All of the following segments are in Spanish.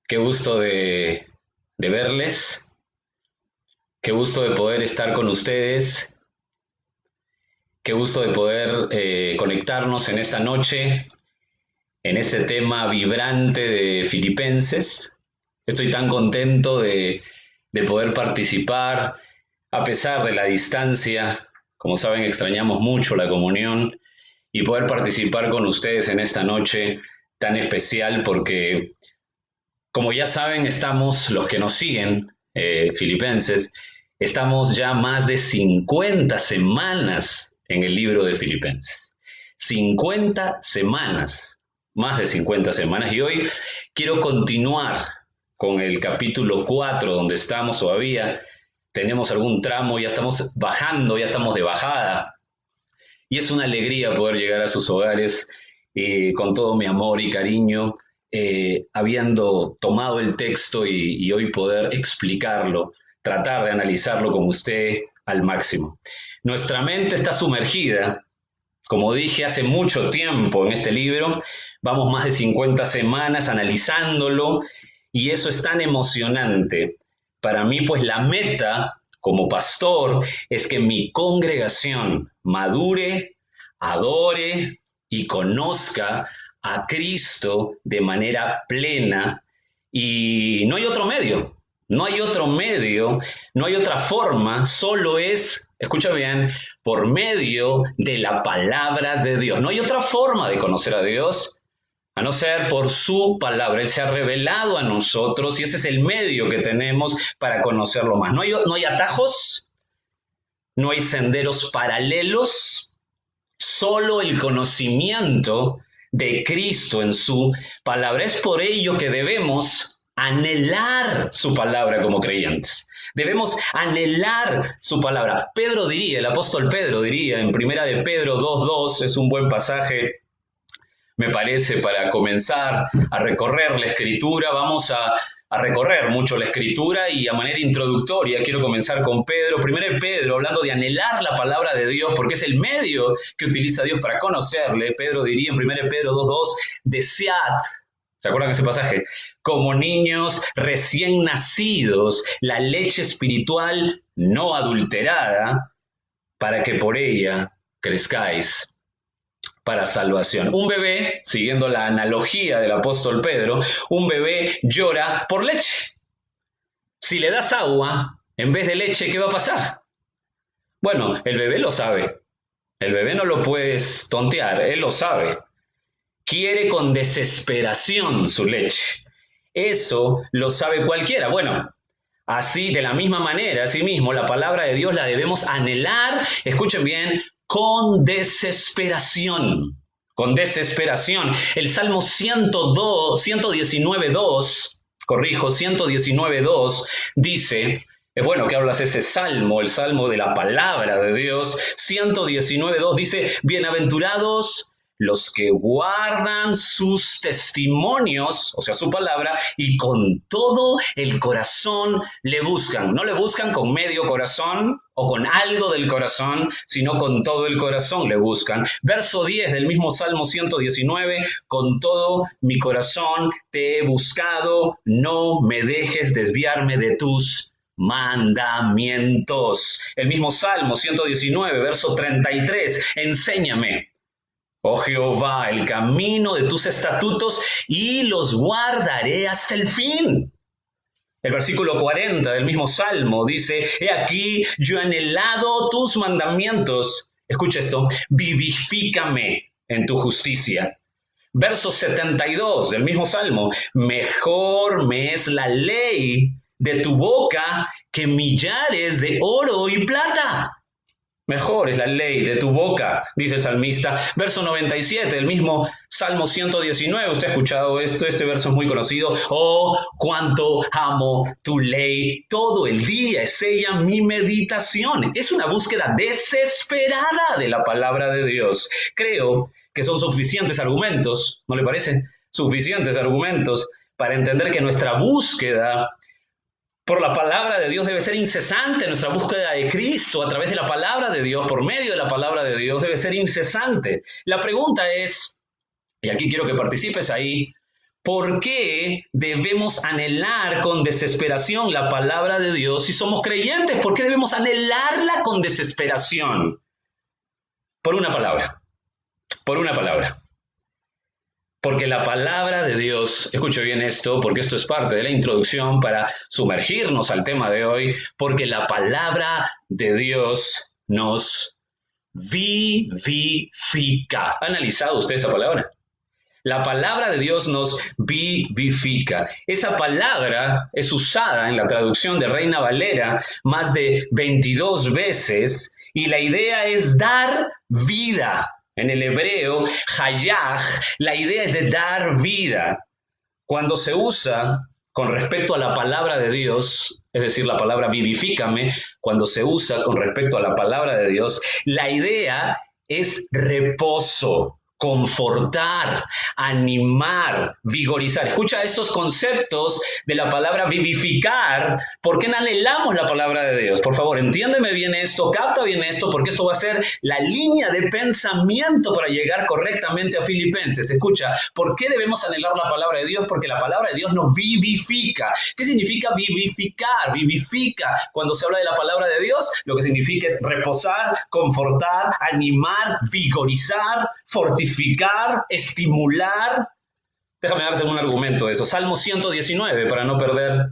Qué gusto de verles, qué gusto de poder estar con ustedes, qué gusto de poder conectarnos en esta noche, en este tema vibrante de Filipenses. Estoy tan contento de poder participar a pesar de la distancia. Como saben, extrañamos mucho la comunión y poder participar con ustedes en esta noche tan especial porque como ya saben, estamos, los que nos siguen, filipenses, estamos ya más de 50 semanas en el libro de Filipenses. 50 semanas, más de 50 semanas. Y hoy quiero continuar con el capítulo 4, donde estamos todavía. Tenemos algún tramo, ya estamos bajando, ya estamos de bajada. Y es una alegría poder llegar a sus hogares con todo mi amor y cariño, habiendo tomado el texto y hoy poder explicarlo, tratar de analizarlo con usted al máximo. Nuestra mente está sumergida, como dije, hace mucho tiempo en este libro. Vamos más de 50 semanas analizándolo y eso es tan emocionante. Para mí, pues la meta como pastor es que mi congregación madure, adore y conozca a Cristo de manera plena, y no hay otro medio, no hay otro medio, no hay otra forma, solo es, escucha bien, por medio de la palabra de Dios. No hay otra forma de conocer a Dios a no ser por su palabra. Él se ha revelado a nosotros y ese es el medio que tenemos para conocerlo más. No hay atajos, no hay senderos paralelos, solo el conocimiento de Cristo en su palabra. Es por ello que debemos anhelar su palabra como creyentes. Debemos anhelar su palabra. Pedro diría, el apóstol Pedro diría en Primera de Pedro 2:2, es un buen pasaje, me parece, para comenzar a recorrer la Escritura. Vamos a recorrer mucho la Escritura y a manera introductoria quiero comenzar con Pedro. Primero de Pedro, hablando de anhelar la palabra de Dios, porque es el medio que utiliza Dios para conocerle. Pedro diría en Primero de Pedro 2:2, desead, ¿se acuerdan de ese pasaje? Como niños recién nacidos, la leche espiritual no adulterada, para que por ella crezcáis para salvación. Un bebé, siguiendo la analogía del apóstol Pedro, un bebé llora por leche. Si le das agua en vez de leche, ¿qué va a pasar? Bueno, el bebé lo sabe. El bebé no lo puedes tontear, él lo sabe. Quiere con desesperación su leche. Eso lo sabe cualquiera. Bueno, así, de la misma manera, asimismo, la palabra de Dios la debemos anhelar, escuchen bien, con desesperación. Con desesperación. El Salmo 119:2, corrijo, 119:2 dice, es bueno que hablas ese salmo, el salmo de la palabra de Dios. 119:2 dice, bienaventurados los que guardan sus testimonios, o sea, su palabra, y con todo el corazón le buscan. No le buscan con medio corazón o con algo del corazón, sino con todo el corazón le buscan. Verso 10 del mismo Salmo 119, con todo mi corazón te he buscado, no me dejes desviarme de tus mandamientos. El mismo Salmo 119, verso 33, enséñame, oh Jehová, el camino de tus estatutos y los guardaré hasta el fin. El versículo 40 del mismo Salmo dice, he aquí, yo he anhelado tus mandamientos. Escucha esto, vivifícame en tu justicia. Verso 72 del mismo Salmo, mejor me es la ley de tu boca que millares de oro y plata. Mejor es la ley de tu boca, dice el salmista. Verso 97 del mismo Salmo 119. Usted ha escuchado esto, este verso es muy conocido. Oh, cuánto amo tu ley. Todo el día es ella mi meditación. Es una búsqueda desesperada de la palabra de Dios. Creo que son suficientes argumentos, ¿no le parece? Suficientes argumentos para entender que nuestra búsqueda por la palabra de Dios debe ser incesante. Nuestra búsqueda de Cristo a través de la palabra de Dios, por medio de la palabra de Dios, debe ser incesante. La pregunta es, y aquí quiero que participes ahí, ¿Por qué debemos anhelar con desesperación la palabra de Dios si somos creyentes? ¿Por qué debemos anhelarla con desesperación? Por una palabra, por una palabra. Porque la palabra de Dios, escuche bien esto, porque esto es parte de la introducción para sumergirnos al tema de hoy, porque la palabra de Dios nos vivifica. ¿Ha analizado usted esa palabra? La palabra de Dios nos vivifica. Esa palabra es usada en la traducción de Reina Valera más de 22 veces y la idea es dar vida. En el hebreo, hayaj, la idea es de dar vida. Cuando se usa con respecto a la palabra de Dios, es decir, la palabra vivifícame, cuando se usa con respecto a la palabra de Dios, la idea es reposo, confortar, animar, vigorizar. Escucha estos conceptos de la palabra vivificar. ¿Por qué no anhelamos la palabra de Dios? Por favor, entiéndeme bien esto, capta bien esto, porque esto va a ser la línea de pensamiento para llegar correctamente a Filipenses. Escucha, ¿por qué debemos anhelar la palabra de Dios? Porque la palabra de Dios nos vivifica. ¿Qué significa vivificar? Vivifica. Cuando se habla de la palabra de Dios, lo que significa es reposar, confortar, animar, vigorizar, fortificar, estimular. Déjame darte un argumento de eso. Salmo 119, para no perder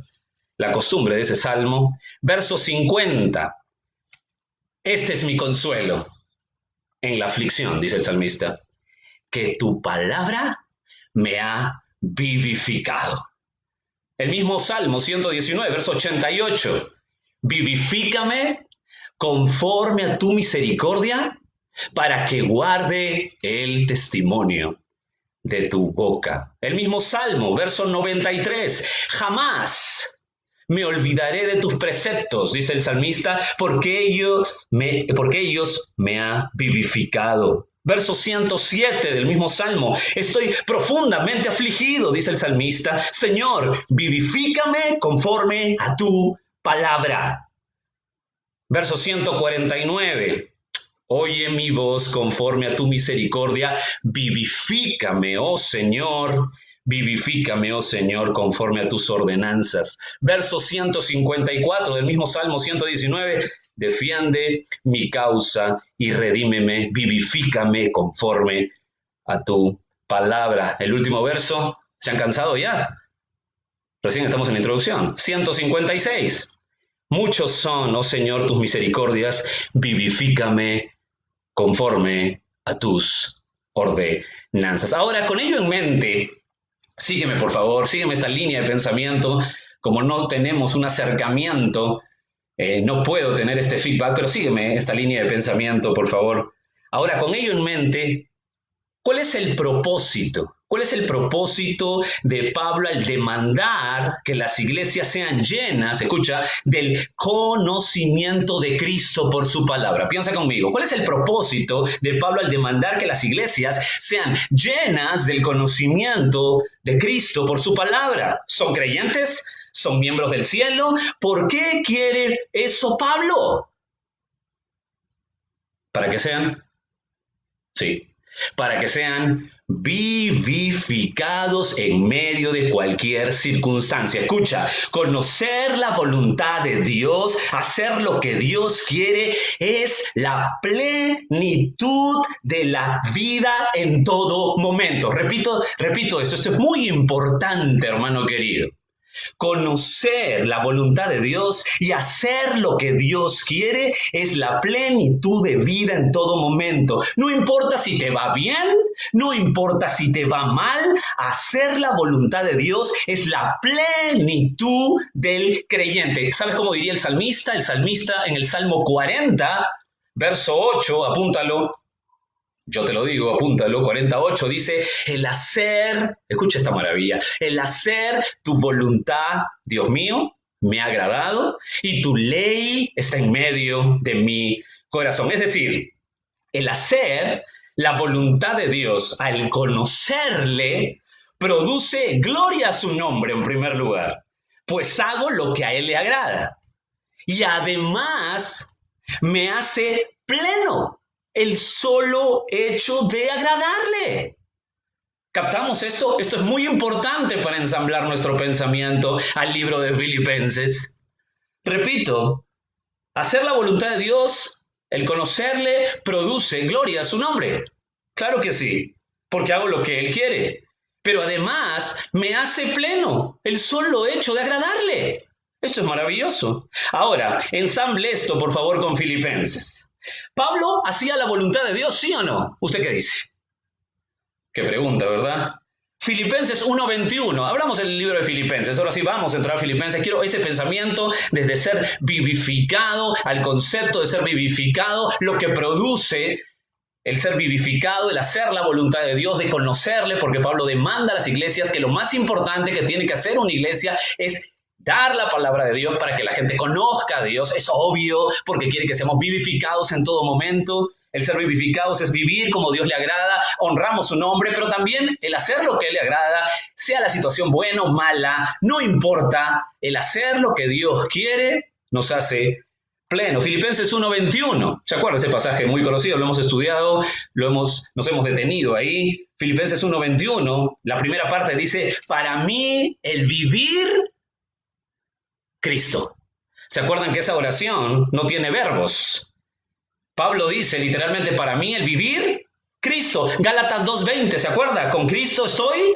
la costumbre de ese salmo. Verso 50. Este es mi consuelo en la aflicción, dice el salmista, que tu palabra me ha vivificado. El mismo Salmo 119, verso 88. Vivifícame conforme a tu misericordia, para que guarde el testimonio de tu boca. El mismo Salmo, verso 93. Jamás me olvidaré de tus preceptos, dice el salmista, porque ellos me ha vivificado. Verso 107 del mismo Salmo. Estoy profundamente afligido, dice el salmista. Señor, vivifícame conforme a tu palabra. Verso 149. Oye mi voz conforme a tu misericordia, vivifícame, oh Señor, conforme a tus ordenanzas. Verso 154 del mismo Salmo 119, defiende mi causa y redímeme, vivifícame conforme a tu palabra. El último verso, ¿se han cansado ya? Recién estamos en la introducción. 156. Muchos son, oh Señor, tus misericordias, vivifícame conforme a tus ordenanzas. Ahora, con ello en mente, sígueme por favor, sígueme esta línea de pensamiento. Como no tenemos un acercamiento, no puedo tener este feedback, pero sígueme esta línea de pensamiento, por favor. Ahora, con ello en mente, ¿cuál es el propósito? ¿Cuál es el propósito de Pablo al demandar que las iglesias sean llenas, escucha, del conocimiento de Cristo por su palabra? Piensa conmigo, ¿cuál es el propósito de Pablo al demandar que las iglesias sean llenas del conocimiento de Cristo por su palabra? ¿Son creyentes? ¿Son miembros del cielo? ¿Por qué quiere eso Pablo? ¿Para que sean? Sí. Para que sean vivificados en medio de cualquier circunstancia. Escucha, conocer la voluntad de Dios, hacer lo que Dios quiere, es la plenitud de la vida en todo momento. Repito esto es muy importante, hermano querido. Conocer la voluntad de Dios y hacer lo que Dios quiere es la plenitud de vida en todo momento. No importa si te va bien, no importa si te va mal, hacer la voluntad de Dios es la plenitud del creyente. ¿Sabes cómo diría el salmista? El salmista en el Salmo 40, verso 8, apúntalo. Yo te lo digo, apúntalo, 48, dice, el hacer, escucha esta maravilla, el hacer tu voluntad, Dios mío, me ha agradado y tu ley está en medio de mi corazón. Es decir, el hacer la voluntad de Dios al conocerle produce gloria a su nombre en primer lugar, pues hago lo que a él le agrada y además me hace pleno el solo hecho de agradarle. ¿Captamos esto? Esto es muy importante para ensamblar nuestro pensamiento al libro de Filipenses. Repito, hacer la voluntad de Dios, el conocerle, produce gloria a su nombre. Claro que sí, porque hago lo que Él quiere. Pero además me hace pleno el solo hecho de agradarle. Esto es maravilloso. Ahora, ensamble esto, por favor, con Filipenses. ¿Pablo hacía la voluntad de Dios, sí o no? ¿Usted qué dice? Qué pregunta, ¿verdad? Filipenses 1:21. Abramos el libro de Filipenses. Ahora sí vamos a entrar a Filipenses. Quiero ese pensamiento desde ser vivificado al concepto de ser vivificado, lo que produce el ser vivificado, el hacer la voluntad de Dios, de conocerle, porque Pablo demanda a las iglesias que lo más importante que tiene que hacer una iglesia es dar la palabra de Dios para que la gente conozca a Dios. Es obvio, porque quiere que seamos vivificados en todo momento. El ser vivificados es vivir como Dios le agrada, honramos su nombre, pero también el hacer lo que Él le agrada, sea la situación buena o mala, no importa, el hacer lo que Dios quiere nos hace pleno. Filipenses 1:21, ¿se acuerda ese pasaje muy conocido? Lo hemos estudiado, nos hemos detenido ahí. Filipenses 1:21, la primera parte dice, para mí el vivir, Cristo. ¿Se acuerdan que esa oración no tiene verbos? Pablo dice literalmente, para mí el vivir, Cristo. Gálatas 2:20, ¿se acuerda? Con Cristo estoy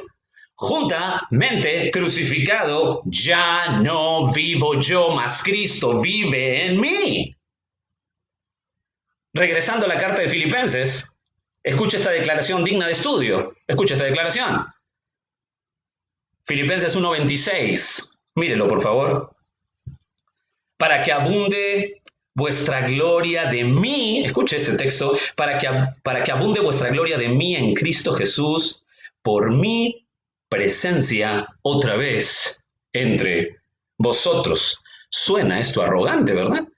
juntamente crucificado, ya no vivo yo, mas Cristo vive en mí. Regresando a la carta de Filipenses, escucha esta declaración digna de estudio. Escucha esta declaración. Filipenses 1:26. Mírelo, por favor. Para que abunde vuestra gloria de mí, escuche este texto, para que abunde vuestra gloria de mí en Cristo Jesús, por mi presencia otra vez entre vosotros. Suena esto arrogante, ¿verdad?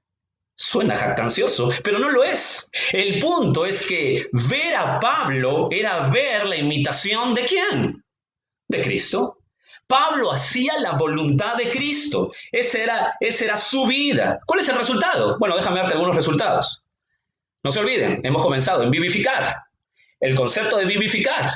Suena jactancioso, pero no lo es. El punto es que ver a Pablo era ver la imitación ¿de quién? De Cristo. Pablo hacía la voluntad de Cristo. Esa era su vida. ¿Cuál es el resultado? Bueno, déjame darte algunos resultados. No se olviden, hemos comenzado en vivificar. El concepto de vivificar.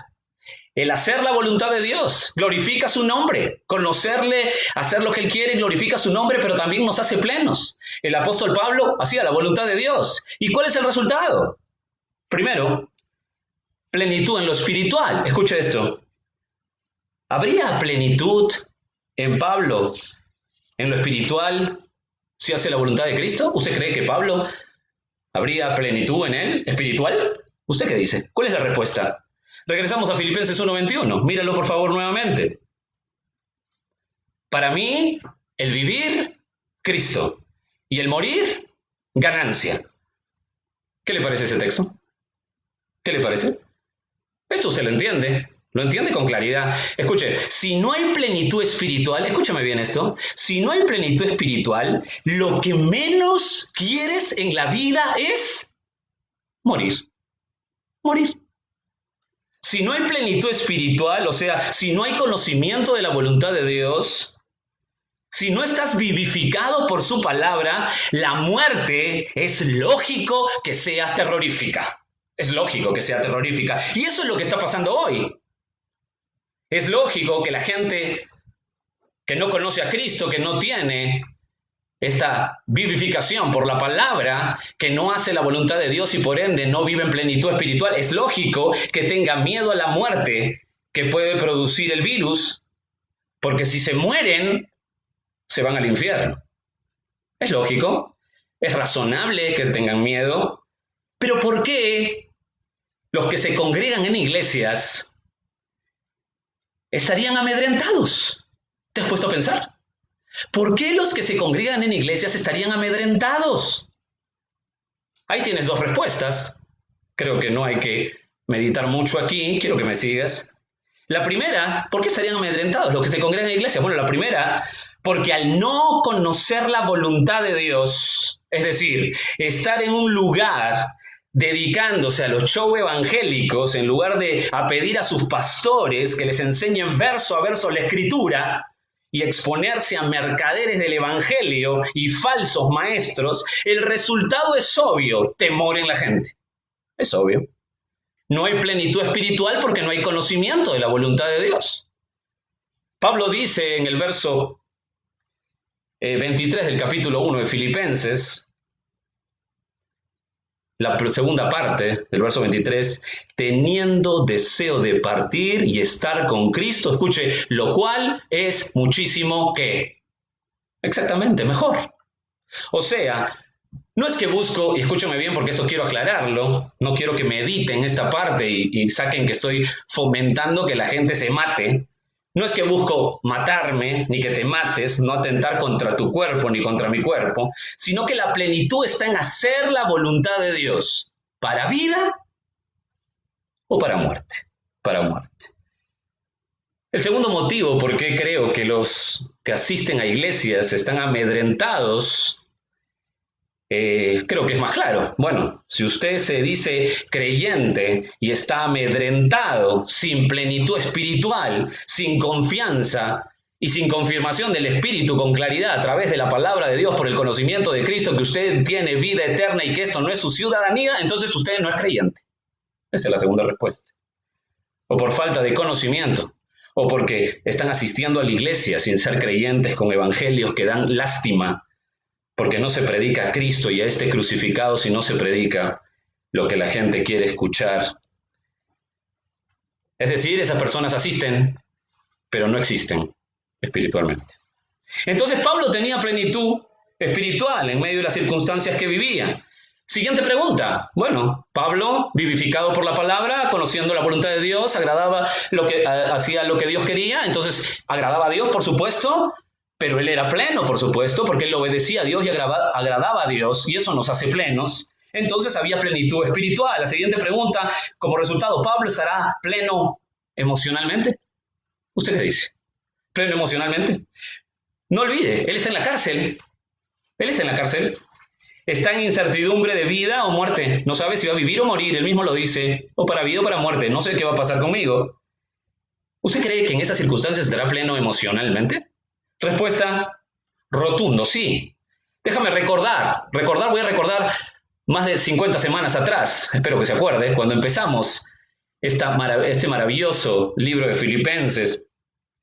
El hacer la voluntad de Dios glorifica su nombre. Conocerle, hacer lo que Él quiere, glorifica su nombre, pero también nos hace plenos. El apóstol Pablo hacía la voluntad de Dios. ¿Y cuál es el resultado? Primero, plenitud en lo espiritual. Escuche esto. ¿Habría plenitud en Pablo en lo espiritual si hace la voluntad de Cristo? ¿Usted cree que Pablo habría plenitud en él espiritual? ¿Usted qué dice? ¿Cuál es la respuesta? Regresamos a Filipenses 1:21. Míralo por favor nuevamente. Para mí, el vivir, Cristo. Y el morir, ganancia. ¿Qué le parece ese texto? ¿Qué le parece? Esto usted lo entiende. Lo entiende con claridad. Escuche, si no hay plenitud espiritual, escúchame bien esto, si no hay plenitud espiritual, lo que menos quieres en la vida es morir. Morir. Si no hay plenitud espiritual, o sea, si no hay conocimiento de la voluntad de Dios, si no estás vivificado por su palabra, la muerte es lógico que sea terrorífica. Es lógico que sea terrorífica. Y eso es lo que está pasando hoy. Es lógico que la gente que no conoce a Cristo, que no tiene esta vivificación por la palabra, que no hace la voluntad de Dios y por ende no vive en plenitud espiritual, es lógico que tenga miedo a la muerte que puede producir el virus, porque si se mueren, se van al infierno. Es lógico, es razonable que tengan miedo, pero ¿por qué los que se congregan en iglesias estarían amedrentados? ¿Te has puesto a pensar? ¿Por qué los que se congregan en iglesias estarían amedrentados? Ahí tienes dos respuestas. Creo que no hay que meditar mucho aquí. Quiero que me sigas. La primera, ¿por qué estarían amedrentados los que se congregan en iglesias? Bueno, la primera, porque al no conocer la voluntad de Dios, es decir, estar en un lugar dedicándose a los shows evangélicos en lugar de a pedir a sus pastores que les enseñen verso a verso la escritura y exponerse a mercaderes del evangelio y falsos maestros, el resultado es obvio, temor en la gente. Es obvio. No hay plenitud espiritual porque no hay conocimiento de la voluntad de Dios. Pablo dice en el verso 23 del capítulo 1 de Filipenses, la segunda parte del verso 23, teniendo deseo de partir y estar con Cristo, escuche, lo cual es muchísimo que, exactamente, mejor. O sea, no es que busco, y escúchame bien porque esto quiero aclararlo, no quiero que mediten esta parte y saquen que estoy fomentando que la gente se mate. No es que busco matarme, ni que te mates, no atentar contra tu cuerpo ni contra mi cuerpo, sino que la plenitud está en hacer la voluntad de Dios, para vida o para muerte, para muerte. El segundo motivo por qué creo que los que asisten a iglesias están amedrentados, creo que es más claro. Bueno, si usted se dice creyente y está amedrentado, sin plenitud espiritual, sin confianza y sin confirmación del Espíritu con claridad a través de la palabra de Dios por el conocimiento de Cristo, que usted tiene vida eterna y que esto no es su ciudadanía, entonces usted no es creyente. Esa es la segunda respuesta. O por falta de conocimiento, o porque están asistiendo a la iglesia sin ser creyentes con evangelios que dan lástima, porque no se predica a Cristo y a este crucificado si no se predica lo que la gente quiere escuchar. Es decir, esas personas asisten, pero no existen espiritualmente. Entonces Pablo tenía plenitud espiritual en medio de las circunstancias que vivía. Siguiente pregunta. Bueno, Pablo, vivificado por la palabra, conociendo la voluntad de Dios, hacía lo que Dios quería, entonces agradaba a Dios, por supuesto, pero él era pleno, por supuesto, porque él obedecía a Dios y agradaba a Dios, y eso nos hace plenos. Entonces había plenitud espiritual. La siguiente pregunta, como resultado, ¿Pablo estará pleno emocionalmente? ¿Usted qué dice? ¿Pleno emocionalmente? No olvide, él está en la cárcel. Él está en la cárcel. Está en incertidumbre de vida o muerte. No sabe si va a vivir o morir, él mismo lo dice. O para vida o para muerte. No sé qué va a pasar conmigo. ¿Usted cree que en esas circunstancias estará pleno emocionalmente? Respuesta, rotundo, sí. Déjame voy a recordar más de 50 semanas atrás, espero que se acuerde, cuando empezamos este maravilloso libro de Filipenses,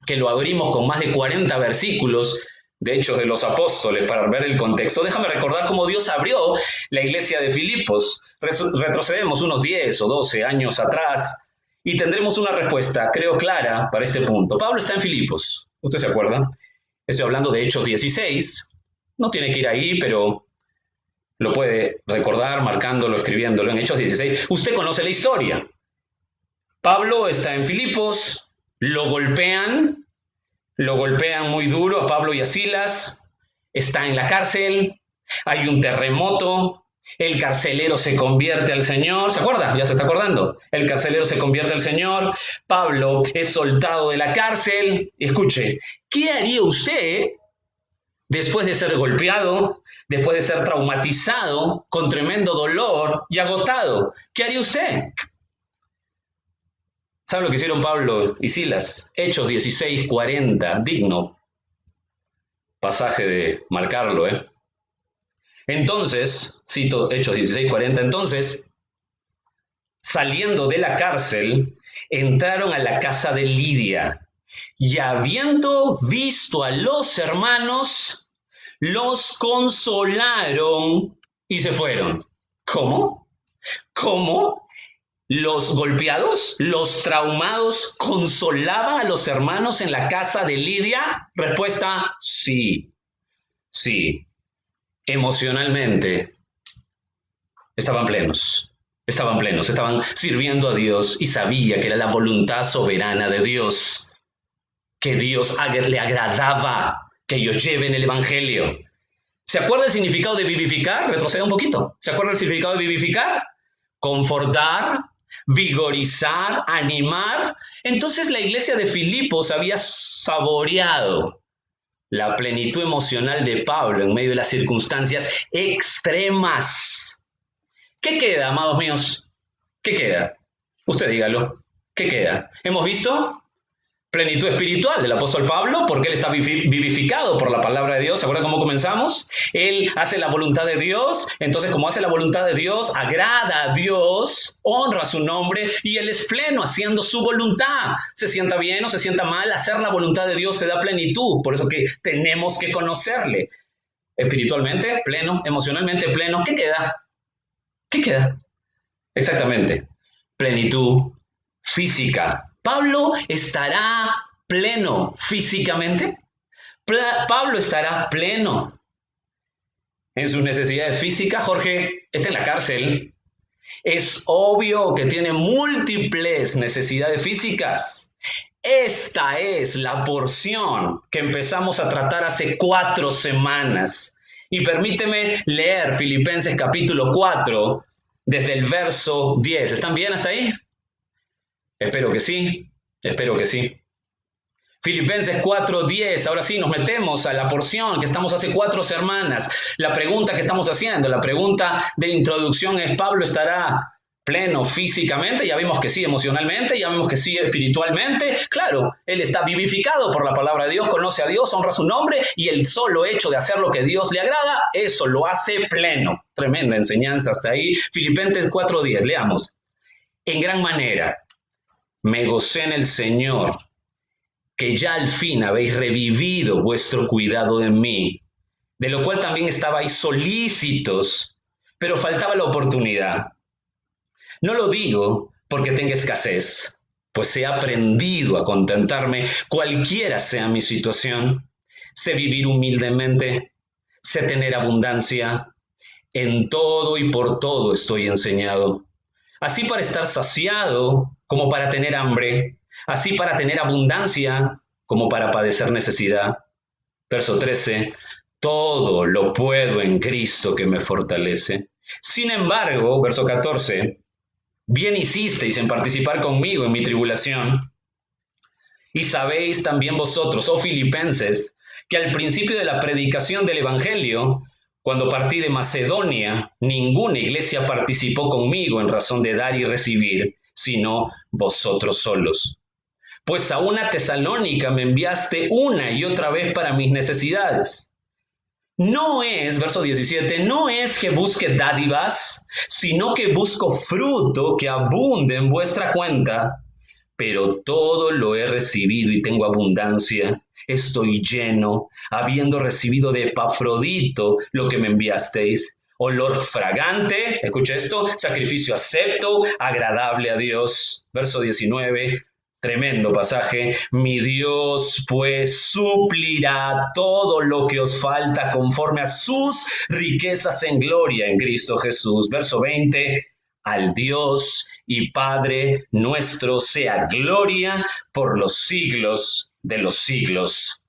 que lo abrimos con más de 40 versículos de Hechos de los Apóstoles para ver el contexto. Déjame recordar cómo Dios abrió la iglesia de Filipos. Retrocedemos unos 10 o 12 años atrás y tendremos una respuesta, creo, clara para este punto. Pablo está en Filipos, ¿usted se acuerda? Estoy hablando de Hechos 16, no tiene que ir ahí, pero lo puede recordar marcándolo, escribiéndolo en Hechos 16. Usted conoce la historia. Pablo está en Filipos, lo golpean muy duro a Pablo y a Silas, está en la cárcel, hay un terremoto, el carcelero se convierte al Señor, ¿se acuerda? Ya se está acordando. El carcelero se convierte al Señor, Pablo es soltado de la cárcel. Escuche, ¿qué haría usted después de ser golpeado, después de ser traumatizado, con tremendo dolor y agotado? ¿Qué haría usted? ¿Sabe lo que hicieron Pablo y Silas? Hechos 16:40, digno pasaje de marcarlo, Entonces, cito Hechos 16:40, entonces, saliendo de la cárcel, entraron a la casa de Lidia y habiendo visto a los hermanos, los consolaron y se fueron. ¿Cómo? ¿Cómo? Los golpeados, los traumados, ¿consolaban a los hermanos en la casa de Lidia? Respuesta, sí, sí. Emocionalmente estaban plenos, estaban sirviendo a Dios y sabía que era la voluntad soberana de Dios, que Dios le agradaba que ellos lleven el evangelio. ¿Se acuerda el significado de vivificar? Retroceda un poquito. ¿Se acuerda el significado de vivificar? Confortar, vigorizar, animar. Entonces la iglesia de Filipos había saboreado la plenitud emocional de Pablo en medio de las circunstancias extremas. ¿Qué queda, amados míos? ¿Qué queda? Usted dígalo. ¿Qué queda? ¿Hemos visto? Plenitud espiritual del apóstol Pablo, porque él está vivificado por la palabra de Dios. ¿Se acuerdan cómo comenzamos? Él hace la voluntad de Dios, entonces como hace la voluntad de Dios, agrada a Dios, honra su nombre y él es pleno haciendo su voluntad. Se sienta bien o se sienta mal, hacer la voluntad de Dios te da plenitud, por eso que tenemos que conocerle. Espiritualmente pleno, emocionalmente pleno. ¿Qué queda? ¿Qué queda? Exactamente, plenitud física. ¿Pablo estará pleno físicamente? ¿Pablo estará pleno en sus necesidades físicas? Jorge está en la cárcel. Es obvio que tiene múltiples necesidades físicas. Esta es la porción que empezamos a tratar hace 4 semanas. Y permíteme leer Filipenses capítulo 4 desde el verso 10. ¿Están bien hasta ahí? Espero que sí, espero que sí. Filipenses 4:10, ahora sí nos metemos a la porción que estamos hace 4 semanas. La pregunta que estamos haciendo, la pregunta de introducción es: ¿Pablo estará pleno físicamente? Ya vimos que sí emocionalmente, ya vimos que sí espiritualmente. Claro, él está vivificado por la palabra de Dios, conoce a Dios, honra su nombre y el solo hecho de hacer lo que Dios le agrada, eso lo hace pleno. Tremenda enseñanza hasta ahí. Filipenses 4:10, leamos. En gran manera me gocé en el Señor, que ya al fin habéis revivido vuestro cuidado de mí, de lo cual también estabais solícitos, pero faltaba la oportunidad. No lo digo porque tenga escasez, pues he aprendido a contentarme cualquiera sea mi situación. Sé vivir humildemente, sé tener abundancia, en todo y por todo estoy enseñado. Así para estar saciado como para tener hambre, así para tener abundancia como para padecer necesidad. Verso 13, todo lo puedo en Cristo que me fortalece. Sin embargo, verso 14, bien hicisteis en participar conmigo en mi tribulación. Y sabéis también vosotros, oh filipenses, que al principio de la predicación del Evangelio, cuando partí de Macedonia, ninguna iglesia participó conmigo en razón de dar y recibir, sino vosotros solos. Pues a una Tesalónica me enviaste una y otra vez para mis necesidades. No es, verso 17, no es que busque dádivas, sino que busco fruto que abunde en vuestra cuenta. Pero todo lo he recibido y tengo abundancia. Estoy lleno, habiendo recibido de Epafrodito lo que me enviasteis. Olor fragante, escucha esto, sacrificio acepto, agradable a Dios. Verso 19, tremendo pasaje. Mi Dios pues suplirá todo lo que os falta conforme a sus riquezas en gloria en Cristo Jesús. Verso 20, al Dios y Padre nuestro sea gloria por los siglos de los siglos.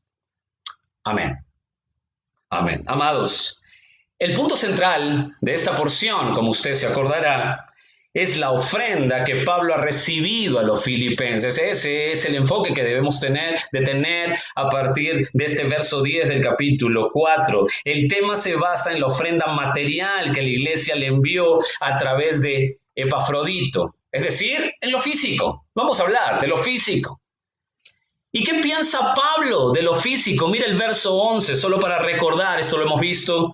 Amén. Amén. Amados, el punto central de esta porción, como usted se acordará, es la ofrenda que Pablo ha recibido a los filipenses. Ese es el enfoque que debemos tener a partir de este verso 10 del capítulo 4. El tema se basa en la ofrenda material que la iglesia le envió a través de Epafrodito, es decir, en lo físico. Vamos a hablar de lo físico. ¿Y qué piensa Pablo de lo físico? Mira el verso 11, solo para recordar, esto lo hemos visto.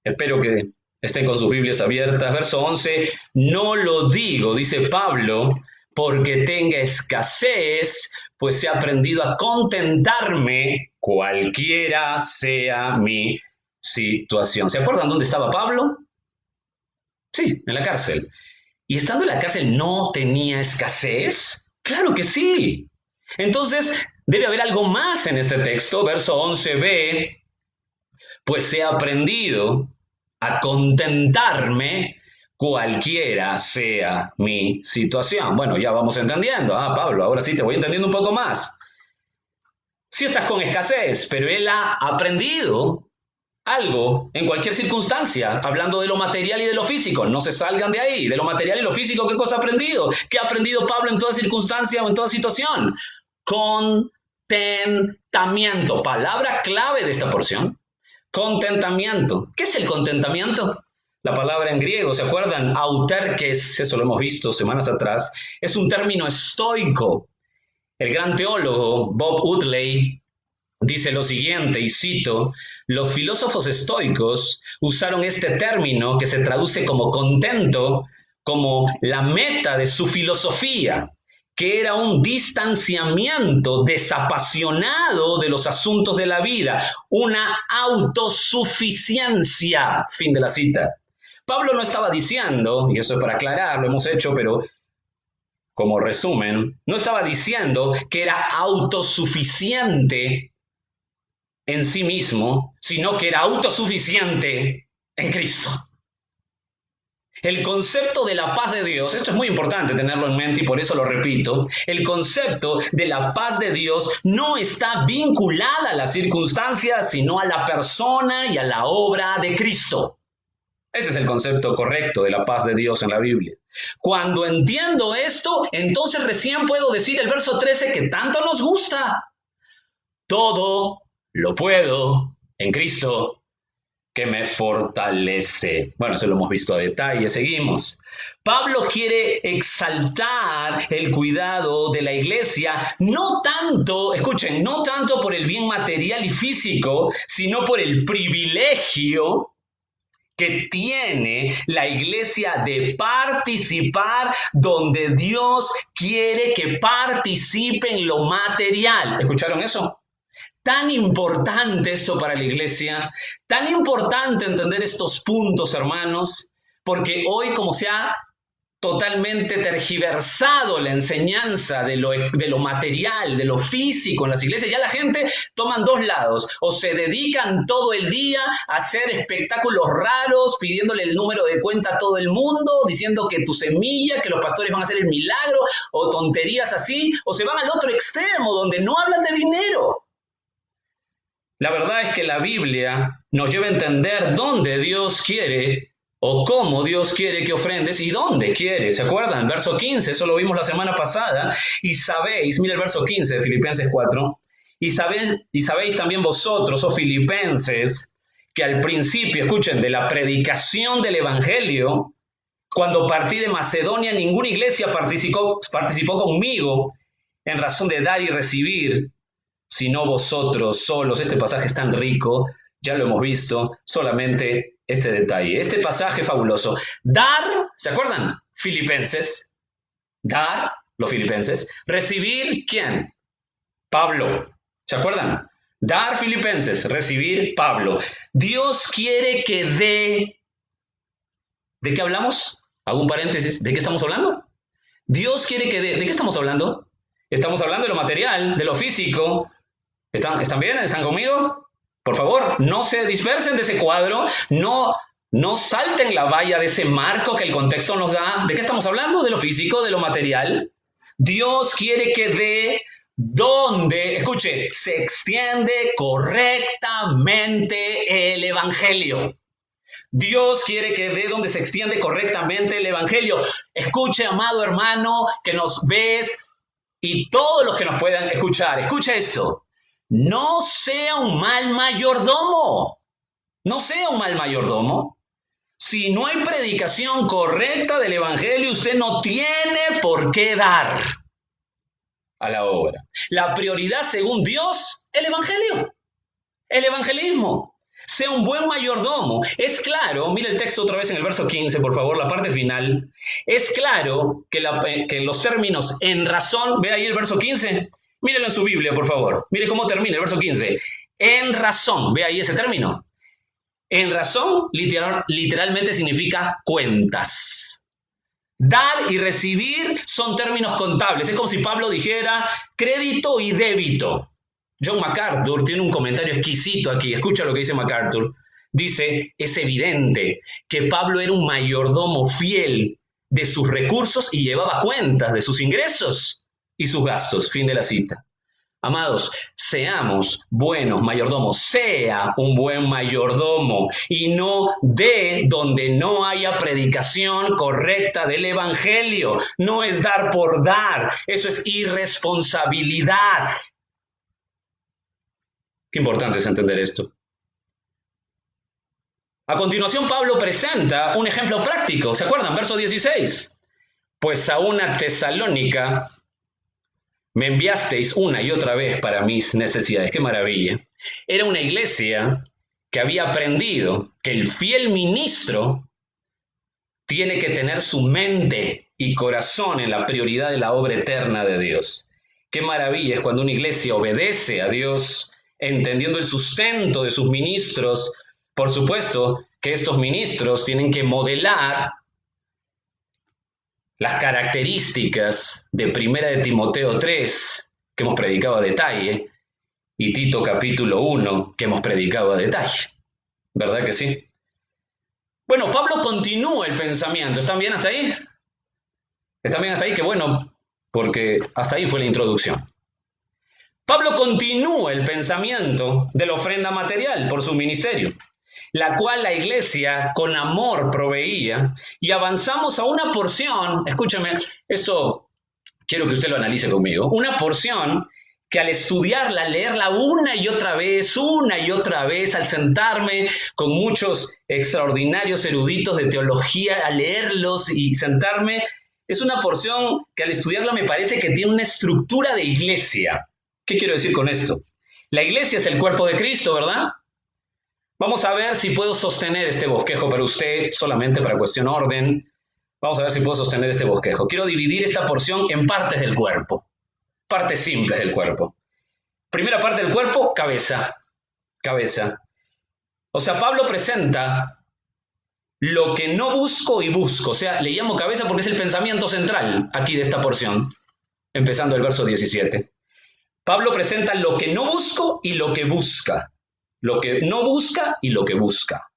Espero que estén con sus Biblias abiertas. Verso 11, no lo digo, dice Pablo, porque tenga escasez, pues he aprendido a contentarme cualquiera sea mi situación. ¿Se acuerdan dónde estaba Pablo? Sí, en la cárcel. ¿Y estando en la cárcel no tenía escasez? Claro que sí. Entonces, debe haber algo más en este texto. Verso 11b, pues he aprendido a contentarme cualquiera sea mi situación. Bueno, ya vamos entendiendo. Pablo, ahora sí te voy entendiendo un poco más. Sí estás con escasez, pero él ha aprendido algo en cualquier circunstancia, hablando de lo material y de lo físico. No se salgan de ahí, de lo material y lo físico. ¿Qué cosa ha aprendido? ¿Qué ha aprendido Pablo en toda circunstancia o en toda situación? Contentamiento, palabra clave de esta porción. Contentamiento. ¿Qué es el contentamiento? La palabra en griego, ¿se acuerdan? Auterkes, eso lo hemos visto semanas atrás, es un término estoico. El gran teólogo Bob Woodley dice lo siguiente, y cito: los filósofos estoicos usaron este término que se traduce como contento como la meta de su filosofía, que era un distanciamiento desapasionado de los asuntos de la vida, una autosuficiencia. Fin de la cita. Pablo no estaba diciendo, y eso es para aclarar, lo hemos hecho, pero como resumen, no estaba diciendo que era autosuficiente en sí mismo, sino que era autosuficiente en Cristo. El concepto de la paz de Dios, esto es muy importante tenerlo en mente y por eso lo repito, el concepto de la paz de Dios no está vinculada a las circunstancias, sino a la persona y a la obra de Cristo. Ese es el concepto correcto de la paz de Dios en la Biblia. Cuando entiendo esto, entonces recién puedo decir el verso 13 que tanto nos gusta. Todo lo puedo en Cristo que me fortalece. Bueno, eso lo hemos visto a detalle. Seguimos. Pablo quiere exaltar el cuidado de la iglesia, no tanto, escuchen, no tanto por el bien material y físico, sino por el privilegio que tiene la iglesia de participar donde Dios quiere que participe en lo material. ¿Escucharon eso? Tan importante eso para la iglesia, tan importante entender estos puntos, hermanos, porque hoy como se ha totalmente tergiversado la enseñanza de lo material, de lo físico en las iglesias, ya la gente toman dos lados, o se dedican todo el día a hacer espectáculos raros, pidiéndole el número de cuenta a todo el mundo, diciendo que tu semilla, que los pastores van a hacer el milagro, o tonterías así, o se van al otro extremo, donde no hablan de dinero. La verdad es que la Biblia nos lleva a entender dónde Dios quiere o cómo Dios quiere que ofrendes y dónde quiere. ¿Se acuerdan? Verso 15, eso lo vimos la semana pasada. Y sabéis, mira el verso 15 de Filipenses 4, y sabéis también vosotros, oh filipenses, que al principio, escuchen, de la predicación del Evangelio, cuando partí de Macedonia, ninguna iglesia participó conmigo en razón de dar y recibir, sino vosotros solos. Este pasaje es tan rico, ya lo hemos visto, solamente este detalle. Este pasaje fabuloso. Dar, ¿se acuerdan? Filipenses. Dar, los filipenses. Recibir, ¿quién? Pablo. ¿Se acuerdan? Dar, filipenses. Recibir, Pablo. Dios quiere que dé. ¿De qué hablamos? Hago un paréntesis. ¿De qué estamos hablando? Dios quiere que dé. ¿De qué estamos hablando? Estamos hablando de lo material, de lo físico. ¿Están bien? ¿Están conmigo? Por favor, no se dispersen de ese cuadro, no salten la valla de ese marco que el contexto nos da. ¿De qué estamos hablando? De lo físico, de lo material. Dios quiere que dé donde, escuche, se extiende correctamente el Evangelio. Dios quiere que dé donde se extiende correctamente el Evangelio. Escuche, amado hermano, que nos ves y todos los que nos puedan escuchar. Escucha eso. No sea un mal mayordomo. No sea un mal mayordomo. Si no hay predicación correcta del Evangelio, usted no tiene por qué dar a la obra. La prioridad, según Dios, el Evangelio, el evangelismo. Sea un buen mayordomo. Es claro, mire el texto otra vez en el verso 15, por favor, la parte final. Es claro que los términos en razón, ve ahí el verso 15, mírenlo en su Biblia, por favor. Mire cómo termina el verso 15. En razón, ve ahí ese término. En razón, literalmente significa cuentas. Dar y recibir son términos contables. Es como si Pablo dijera crédito y débito. John MacArthur tiene un comentario exquisito aquí. Escucha lo que dice MacArthur. Dice, es evidente que Pablo era un mayordomo fiel de sus recursos y llevaba cuentas de sus ingresos y sus gastos. Fin de la cita. Amados, seamos buenos mayordomos, sea un buen mayordomo y no dé donde no haya predicación correcta del Evangelio. No es dar por dar, eso es irresponsabilidad. Qué importante es entender esto. A continuación, Pablo presenta un ejemplo práctico. ¿Se acuerdan? Verso 16. Pues a una Tesalónica Me enviasteis una y otra vez para mis necesidades. ¡Qué maravilla! Era una iglesia que había aprendido que el fiel ministro tiene que tener su mente y corazón en la prioridad de la obra eterna de Dios. Qué maravilla es cuando una iglesia obedece a Dios, entendiendo el sustento de sus ministros. Por supuesto que estos ministros tienen que modelar las características de Primera de Timoteo 3, que hemos predicado a detalle, y Tito capítulo 1, que hemos predicado a detalle. ¿Verdad que sí? Bueno, Pablo continúa el pensamiento. ¿Están bien hasta ahí? ¿Están bien hasta ahí? Qué bueno, porque hasta ahí fue la introducción. Pablo continúa el pensamiento de la ofrenda material por su ministerio, la cual la iglesia con amor proveía, y avanzamos a una porción, escúchame, eso quiero que usted lo analice conmigo, una porción que al estudiarla, leerla una y otra vez, al sentarme con muchos extraordinarios eruditos de teología, a leerlos y sentarme, es una porción que al estudiarla me parece que tiene una estructura de iglesia. ¿Qué quiero decir con esto? La iglesia es el cuerpo de Cristo, ¿verdad? Vamos a ver si puedo sostener este bosquejo para usted, solamente para cuestión orden. Vamos a ver si puedo sostener este bosquejo. Quiero dividir esta porción en partes del cuerpo. Partes simples del cuerpo. Primera parte del cuerpo, cabeza. Cabeza. O sea, Pablo presenta lo que no busco y busco. O sea, le llamo cabeza porque es el pensamiento central aquí de esta porción. Empezando el verso 17. Pablo presenta lo que no busco y lo que busca. Lo que no busca y lo que busca.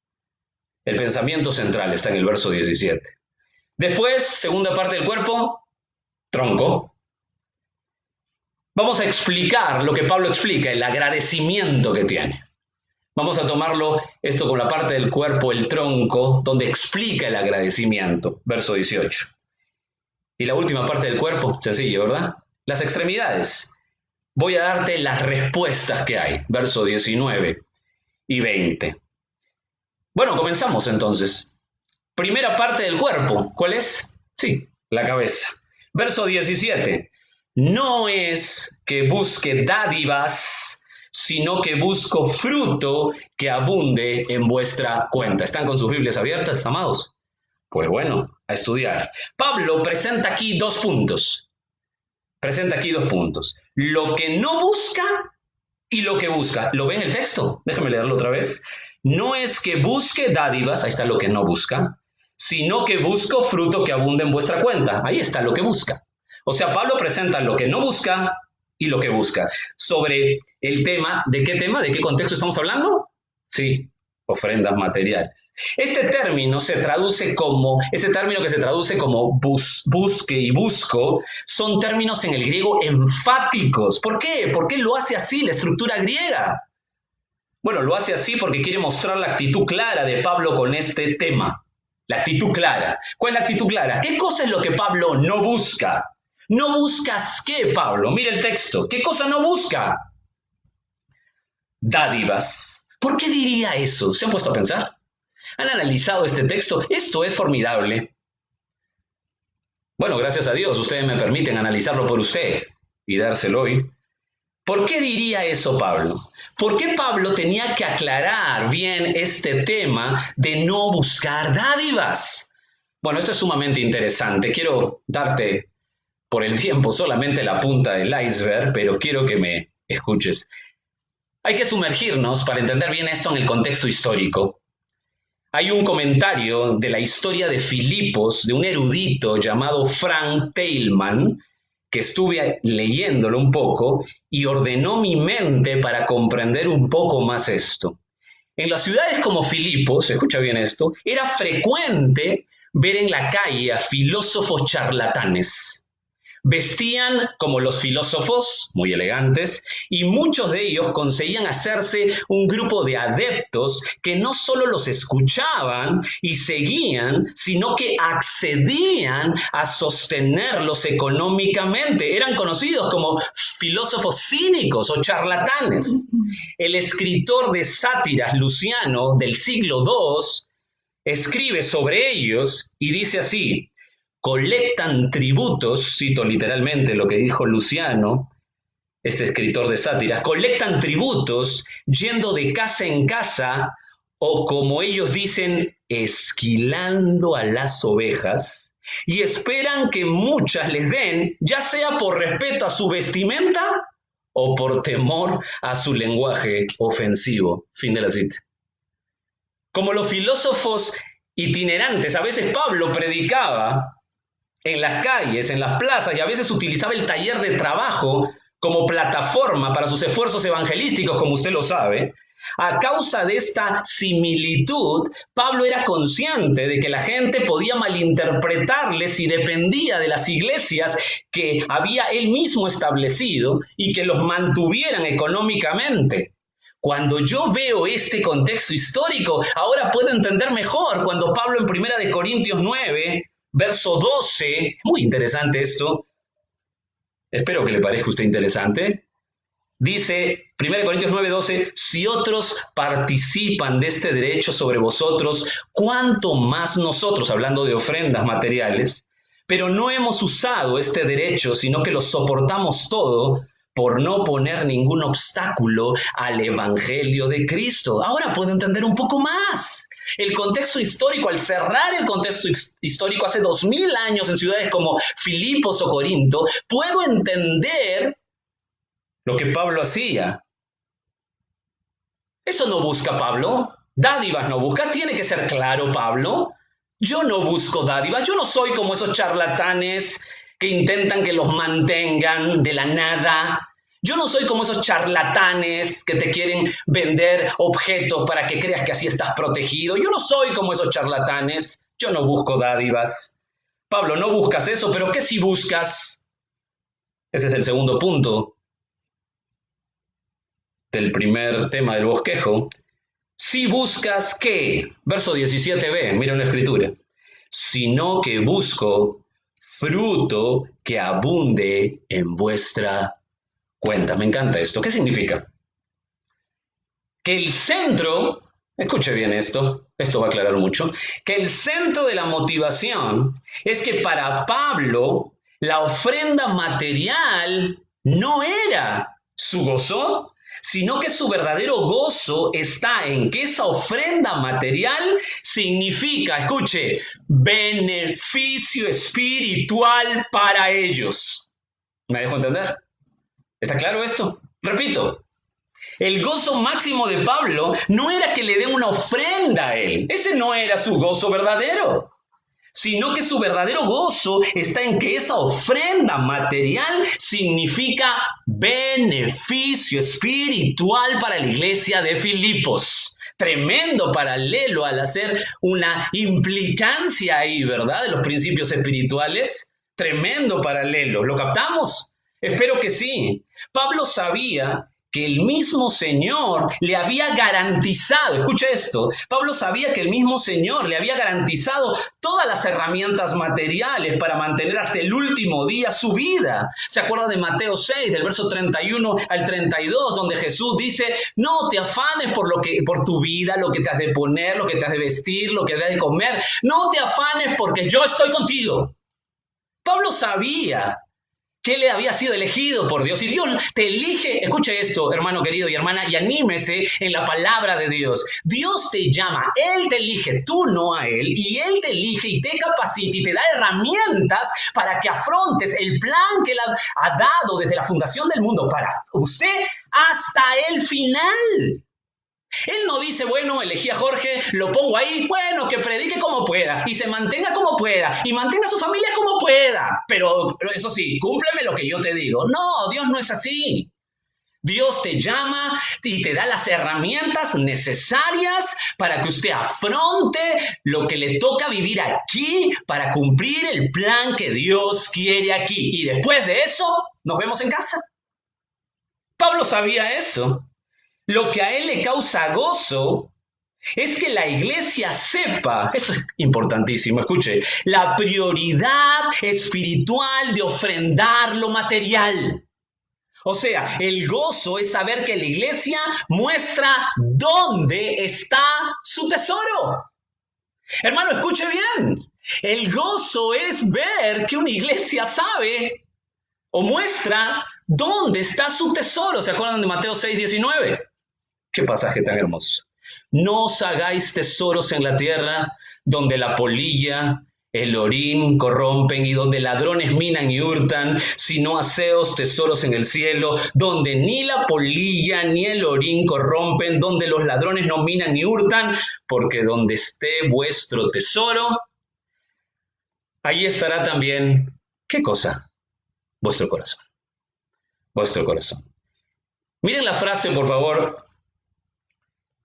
El pensamiento central está en el verso 17. Después, segunda parte del cuerpo, tronco. Vamos a explicar lo que Pablo explica, el agradecimiento que tiene. Vamos a tomarlo esto con la parte del cuerpo, el tronco, donde explica el agradecimiento, verso 18. Y la última parte del cuerpo, sencillo, ¿verdad? Las extremidades. Voy a darte las respuestas que hay, verso 19 y 20. Bueno, comenzamos entonces. Primera parte del cuerpo, ¿cuál es? Sí, la cabeza. Verso 17. No es que busque dádivas, sino que busco fruto que abunde en vuestra cuenta. ¿Están con sus Biblias abiertas, amados? Pues bueno, a estudiar. Pablo presenta aquí dos puntos. Lo que no busca y lo que busca. ¿Lo ven el texto? Déjame leerlo otra vez. No es que busque dádivas, ahí está lo que no busca, sino que busco fruto que abunde en vuestra cuenta. Ahí está lo que busca. O sea, Pablo presenta lo que no busca y lo que busca. Sobre el tema, ¿de qué tema? ¿De qué contexto estamos hablando? Sí, ofrendas materiales. Este término que se traduce como busque y busco, son términos en el griego enfáticos. ¿Por qué? ¿Por qué lo hace así la estructura griega? Bueno, lo hace así porque quiere mostrar la actitud clara de Pablo con este tema. La actitud clara. ¿Cuál es la actitud clara? ¿Qué cosa es lo que Pablo no busca? ¿No buscas qué, Pablo? Mira el texto. ¿Qué cosa no busca? Dádivas. ¿Por qué diría eso? ¿Se han puesto a pensar? ¿Han analizado este texto? Esto es formidable. Bueno, gracias a Dios, ustedes me permiten analizarlo por usted y dárselo hoy. ¿Por qué diría eso Pablo? ¿Por qué Pablo tenía que aclarar bien este tema de no buscar dádivas? Bueno, esto es sumamente interesante. Quiero darte por el tiempo solamente la punta del iceberg, pero quiero que me escuches. Hay que sumergirnos para entender bien esto en el contexto histórico. Hay un comentario de la historia de Filipos, de un erudito llamado Frank Teilman, que estuve leyéndolo un poco y ordenó mi mente para comprender un poco más esto. En las ciudades como Filipos, escucha bien esto, era frecuente ver en la calle a filósofos charlatanes. Vestían como los filósofos, muy elegantes, y muchos de ellos conseguían hacerse un grupo de adeptos que no solo los escuchaban y seguían, sino que accedían a sostenerlos económicamente. Eran conocidos como filósofos cínicos o charlatanes. El escritor de sátiras Luciano del siglo II escribe sobre ellos y dice así: colectan tributos, cito literalmente lo que dijo Luciano, este escritor de sátiras, colectan tributos yendo de casa en casa o, como ellos dicen, esquilando a las ovejas y esperan que muchas les den, ya sea por respeto a su vestimenta o por temor a su lenguaje ofensivo. Fin de la cita. Como los filósofos itinerantes, a veces Pablo predicaba en las calles, en las plazas, y a veces utilizaba el taller de trabajo como plataforma para sus esfuerzos evangelísticos, como usted lo sabe. A causa de esta similitud, Pablo era consciente de que la gente podía malinterpretarle si dependía de las iglesias que había él mismo establecido y que los mantuvieran económicamente. Cuando yo veo este contexto histórico, ahora puedo entender mejor cuando Pablo en 1 Corintios 9, verso 12, muy interesante esto, espero que le parezca a usted interesante, dice 1 Corintios 9, 12, si otros participan de este derecho sobre vosotros, ¿cuánto más nosotros, hablando de ofrendas materiales? Pero no hemos usado este derecho, sino que lo soportamos todo, por no poner ningún obstáculo al evangelio de Cristo. Ahora puedo entender un poco más. El contexto histórico, al cerrar el contexto histórico hace 2000 años en ciudades como Filipos o Corinto, puedo entender lo que Pablo hacía. Eso no busca Pablo. Dádivas no busca. Tiene que ser claro, Pablo. Yo no busco dádivas. Yo no soy como esos charlatanes que intentan que los mantengan de la nada. Yo no soy como esos charlatanes que te quieren vender objetos para que creas que así estás protegido. Yo no soy como esos charlatanes. Yo no busco dádivas. Pablo, no buscas eso, pero ¿qué si buscas? Ese es el segundo punto del primer tema del bosquejo. Si buscas, ¿qué? Verso 17b, miren la escritura. Sino que busco fruto que abunde en vuestra cuenta. Me encanta esto. ¿Qué significa? Que el centro, escuche bien esto va a aclarar mucho, que el centro de la motivación es que para Pablo la ofrenda material no era su gozo, sino que su verdadero gozo está en que esa ofrenda material significa, escuche, beneficio espiritual para ellos. ¿Me dejo entender? ¿Está claro esto? Repito, el gozo máximo de Pablo no era que le dé una ofrenda a él. Ese no era su gozo verdadero, sino que su verdadero gozo está en que esa ofrenda material significa beneficio espiritual para la iglesia de Filipos. Tremendo paralelo al hacer una implicancia ahí, ¿verdad? De los principios espirituales. Tremendo paralelo. ¿Lo captamos? Espero que sí. Pablo sabía que el mismo Señor le había garantizado, escucha esto, Pablo sabía que el mismo Señor le había garantizado todas las herramientas materiales para mantener hasta el último día su vida. ¿Se acuerda de Mateo 6, del verso 31 al 32, donde Jesús dice, no te afanes por tu vida, lo que te has de poner, lo que te has de vestir, lo que te has de comer, no te afanes porque yo estoy contigo? Pablo sabía que él había sido elegido por Dios. Y Dios te elige, escuche esto, hermano querido y hermana, y anímese en la palabra de Dios. Dios te llama, Él te elige, tú no a Él, y Él te elige y te capacita y te da herramientas para que afrontes el plan que Él ha dado desde la fundación del mundo para usted hasta el final. Él no dice, bueno, elegí a Jorge, lo pongo ahí, bueno, que predique como pueda y se mantenga como pueda y mantenga a su familia como pueda. Pero eso sí, cúmpleme lo que yo te digo. No, Dios no es así. Dios te llama y te da las herramientas necesarias para que usted afronte lo que le toca vivir aquí para cumplir el plan que Dios quiere aquí. Y después de eso, nos vemos en casa. Pablo sabía eso. Lo que a él le causa gozo es que la iglesia sepa, eso es importantísimo, escuche, la prioridad espiritual de ofrendar lo material. O sea, el gozo es saber que la iglesia muestra dónde está su tesoro. Hermano, escuche bien, el gozo es ver que una iglesia sabe o muestra dónde está su tesoro. ¿Se acuerdan de Mateo 6:19? Qué pasaje tan hermoso. No os hagáis tesoros en la tierra, donde la polilla, el orín corrompen y donde ladrones minan y hurtan, sino haceos tesoros en el cielo, donde ni la polilla ni el orín corrompen, donde los ladrones no minan ni hurtan, porque donde esté vuestro tesoro, ahí estará también, ¿qué cosa? Vuestro corazón. Vuestro corazón. Miren la frase, por favor.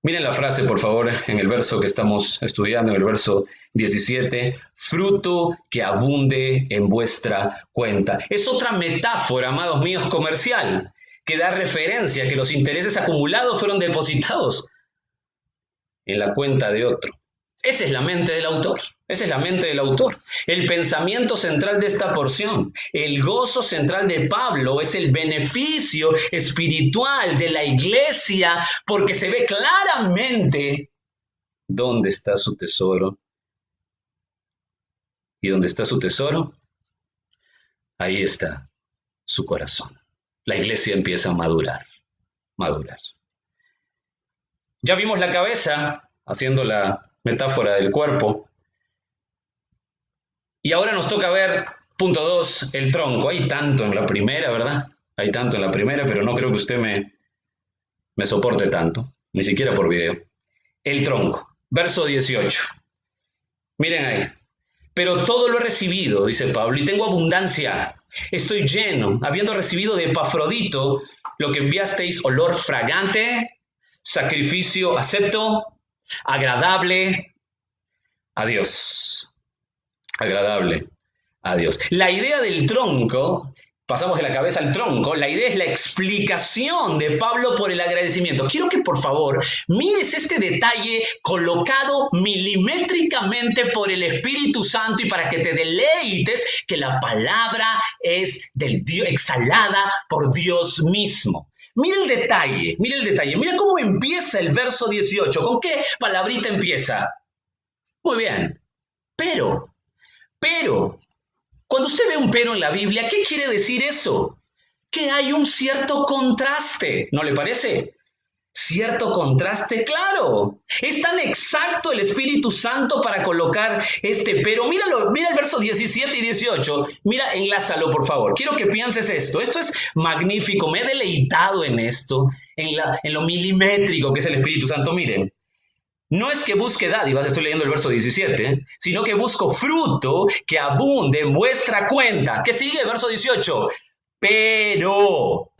Miren la frase, por favor, en el verso que estamos estudiando, en el verso 17. Fruto que abunde en vuestra cuenta. Es otra metáfora, amados míos, comercial, que da referencia a que los intereses acumulados fueron depositados en la cuenta de otro. Esa es la mente del autor. Esa es la mente del autor. El pensamiento central de esta porción, el gozo central de Pablo es el beneficio espiritual de la iglesia, porque se ve claramente dónde está su tesoro. ¿Y dónde está su tesoro? Ahí está su corazón. La iglesia empieza a madurar. Ya vimos la cabeza, haciendo la metáfora del cuerpo. Y ahora nos toca ver, punto 2, el tronco. Hay tanto en la primera, ¿verdad? Hay tanto en la primera, pero no creo que usted me soporte tanto, ni siquiera por video. El tronco, verso 18. Miren ahí. Pero todo lo he recibido, dice Pablo, y tengo abundancia. Estoy lleno, habiendo recibido de Epafrodito lo que enviasteis, olor fragante, sacrificio acepto, agradable a Dios. Agradable a Dios. La idea del tronco, pasamos de la cabeza al tronco, la idea es la explicación de Pablo por el agradecimiento. Quiero que por favor mires este detalle colocado milimétricamente por el Espíritu Santo y para que te deleites que la palabra es del Dios, exhalada por Dios mismo. Mira el detalle, mira cómo empieza el verso 18. ¿Con qué palabrita empieza? Muy bien, pero, cuando usted ve un pero en la Biblia, ¿qué quiere decir eso? Que hay un cierto contraste, ¿no le parece? ¿Cierto contraste? Claro. Es tan exacto el Espíritu Santo para colocar este pero. Míralo, mira el verso 17 y 18. Mira, enlázalo, por favor. Quiero que pienses esto. Esto es magnífico. Me he deleitado en esto, en lo milimétrico que es el Espíritu Santo. Miren. No es que busque dádivas, estoy leyendo el verso 17, sino que busco fruto que abunde en vuestra cuenta. ¿Qué sigue? Verso 18. Pero,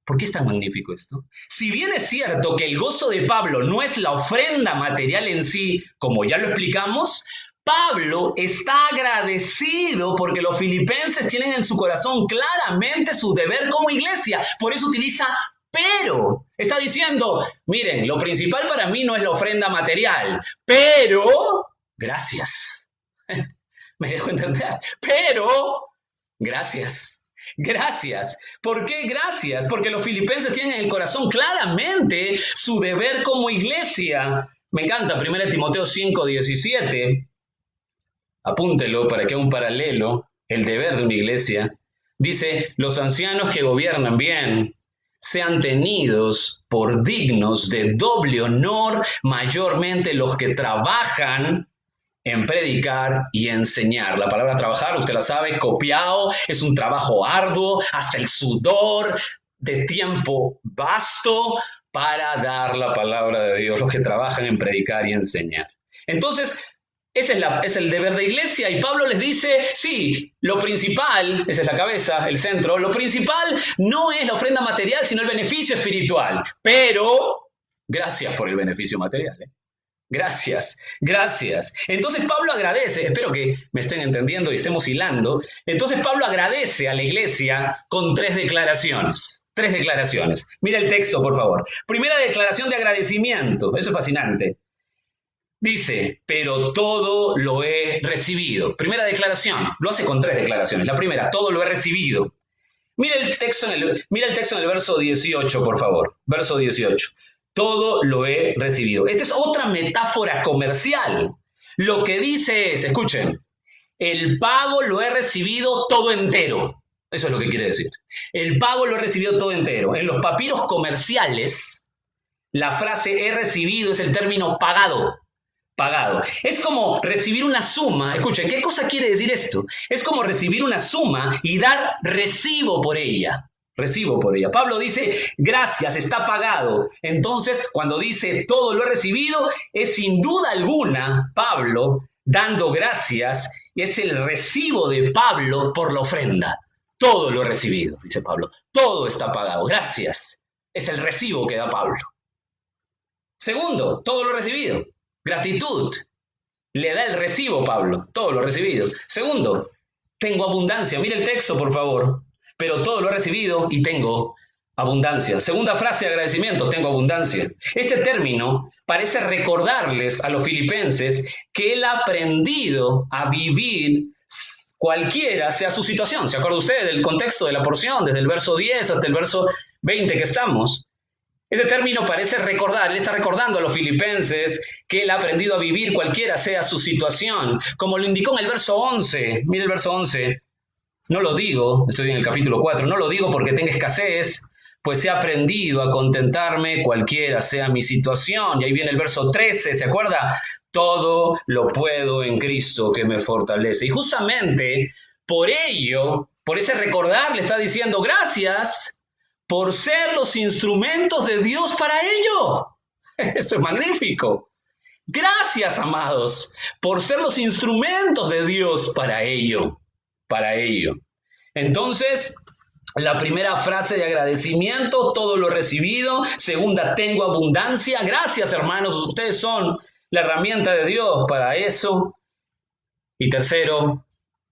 ¿por qué es tan magnífico esto? Si bien es cierto que el gozo de Pablo no es la ofrenda material en sí, como ya lo explicamos, Pablo está agradecido porque los filipenses tienen en su corazón claramente su deber como iglesia. Por eso utiliza pero. Está diciendo, miren, lo principal para mí no es la ofrenda material, pero, gracias. ¿Me dejo entender? Pero, gracias. Gracias. ¿Por qué gracias? Porque los filipenses tienen en el corazón claramente su deber como iglesia. Me encanta 1 Timoteo 5:17. Apúntelo para que haga un paralelo. El deber de una iglesia. Dice, los ancianos que gobiernan bien sean tenidos por dignos de doble honor, mayormente los que trabajan en predicar y enseñar. La palabra trabajar, usted la sabe, copiado, es un trabajo arduo, hasta el sudor de tiempo vasto para dar la palabra de Dios, los que trabajan en predicar y enseñar. Entonces, ese es el deber de iglesia y Pablo les dice, sí, lo principal, esa es la cabeza, el centro, lo principal no es la ofrenda material, sino el beneficio espiritual. Pero, gracias por el beneficio material. Gracias. Entonces Pablo agradece, espero que me estén entendiendo y estemos hilando. Entonces Pablo agradece a la iglesia con tres declaraciones. Mira el texto, por favor. Primera declaración de agradecimiento. Esto es fascinante. Dice, pero todo lo he recibido. Primera declaración, lo hace con tres declaraciones. La primera, todo lo he recibido. Mira el texto en el verso 18, por favor. Verso 18. Todo lo he recibido. Esta es otra metáfora comercial. Lo que dice es, escuchen, el pago lo he recibido todo entero. Eso es lo que quiere decir. El pago lo he recibido todo entero. En los papiros comerciales, la frase he recibido es el término pagado. Pagado. Es como recibir una suma. Escuchen, ¿qué cosa quiere decir esto? Es como recibir una suma y dar recibo por ella. Recibo por ella. Pablo dice, gracias, está pagado. Entonces, cuando dice todo lo he recibido, es sin duda alguna Pablo dando gracias, y es el recibo de Pablo por la ofrenda. Todo lo he recibido, dice Pablo. Todo está pagado. Gracias. Es el recibo que da Pablo. Segundo, todo lo he recibido. Gratitud. Le da el recibo Pablo. Todo lo he recibido. Segundo, tengo abundancia. Mire el texto, por favor. Pero todo lo he recibido y tengo abundancia. Segunda frase de agradecimiento, tengo abundancia. Este término parece recordarles a los filipenses que él ha aprendido a vivir cualquiera sea su situación. ¿Se acuerda usted del contexto de la porción, desde el verso 10 hasta el verso 20 que estamos? Este término parece recordar, él está recordando a los filipenses que él ha aprendido a vivir cualquiera sea su situación, como lo indicó en el verso 11. Mire el verso 11. No lo digo, estoy en el capítulo 4, no lo digo porque tenga escasez, pues he aprendido a contentarme cualquiera sea mi situación. Y ahí viene el verso 13, ¿se acuerda? Todo lo puedo en Cristo que me fortalece. Y justamente por ello, por ese recordar, le está diciendo gracias por ser los instrumentos de Dios para ello. Eso es magnífico. Gracias, amados, por ser los instrumentos de Dios para ello. Para ello. Entonces, la primera frase de agradecimiento, todo lo recibido. Segunda, tengo abundancia. Gracias, hermanos, ustedes son la herramienta de Dios para eso. Y tercero,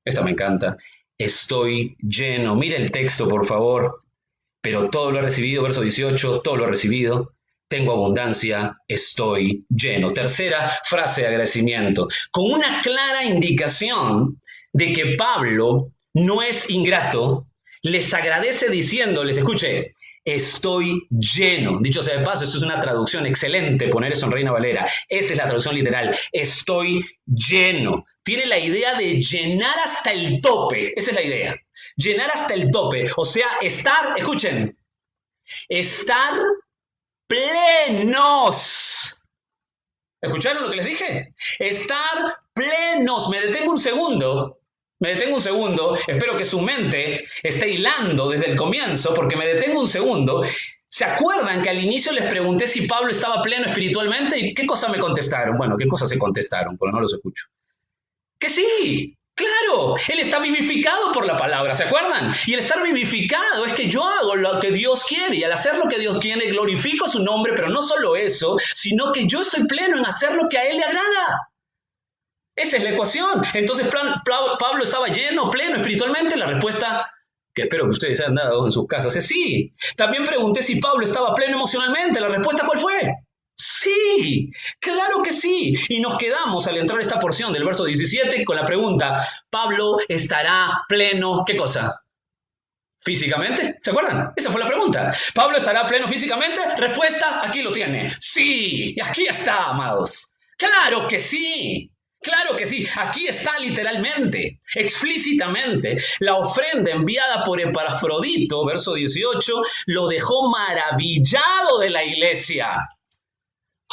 esta me encanta, estoy lleno. Mire el texto, por favor. Pero todo lo he recibido, verso 18, todo lo he recibido. Tengo abundancia, estoy lleno. Tercera frase de agradecimiento, con una clara indicación de que Pablo no es ingrato, les agradece diciéndoles, escuche, estoy lleno. Dicho sea de paso, esto es una traducción excelente, poner eso en Reina Valera. Esa es la traducción literal, estoy lleno. Tiene la idea de llenar hasta el tope, esa es la idea. Llenar hasta el tope, o sea, estar, escuchen, estar plenos. ¿Escucharon lo que les dije? Estar plenos. Me detengo un segundo, espero que su mente esté hilando desde el comienzo, porque me detengo un segundo. ¿Se acuerdan que al inicio les pregunté si Pablo estaba pleno espiritualmente? ¿Y qué cosa me contestaron? Bueno, ¿qué cosas se contestaron? Porque no los escucho. Que sí. Claro, él está vivificado por la palabra, ¿se acuerdan? Y el estar vivificado es que yo hago lo que Dios quiere, y al hacer lo que Dios quiere glorifico su nombre, pero no solo eso, sino que yo soy pleno en hacer lo que a él le agrada. Esa es la ecuación. Entonces Pablo estaba lleno, pleno espiritualmente. La respuesta, que espero que ustedes hayan dado en sus casas, es sí. También pregunté si Pablo estaba pleno emocionalmente. La respuesta, ¿cuál fue? Sí, claro que sí. Y nos quedamos al entrar a esta porción del verso 17 con la pregunta, ¿Pablo estará pleno qué cosa? ¿Físicamente? ¿Se acuerdan? Esa fue la pregunta. ¿Pablo estará pleno físicamente? Respuesta, aquí lo tiene. Sí, aquí está, amados. Claro que sí. Claro que sí, aquí está literalmente, explícitamente. La ofrenda enviada por Epafrodito, verso 18, lo dejó maravillado de la iglesia.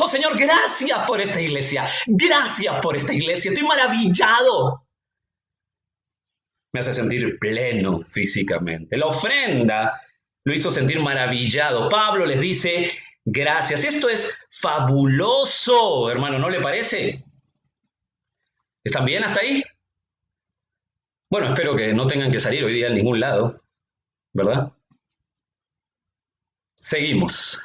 Oh Señor, gracias por esta iglesia. Gracias por esta iglesia. Estoy maravillado. Me hace sentir pleno físicamente. La ofrenda lo hizo sentir maravillado. Pablo les dice, gracias. Esto es fabuloso, hermano, ¿no le parece? ¿Están bien hasta ahí? Bueno, espero que no tengan que salir hoy día a ningún lado, ¿verdad? Seguimos.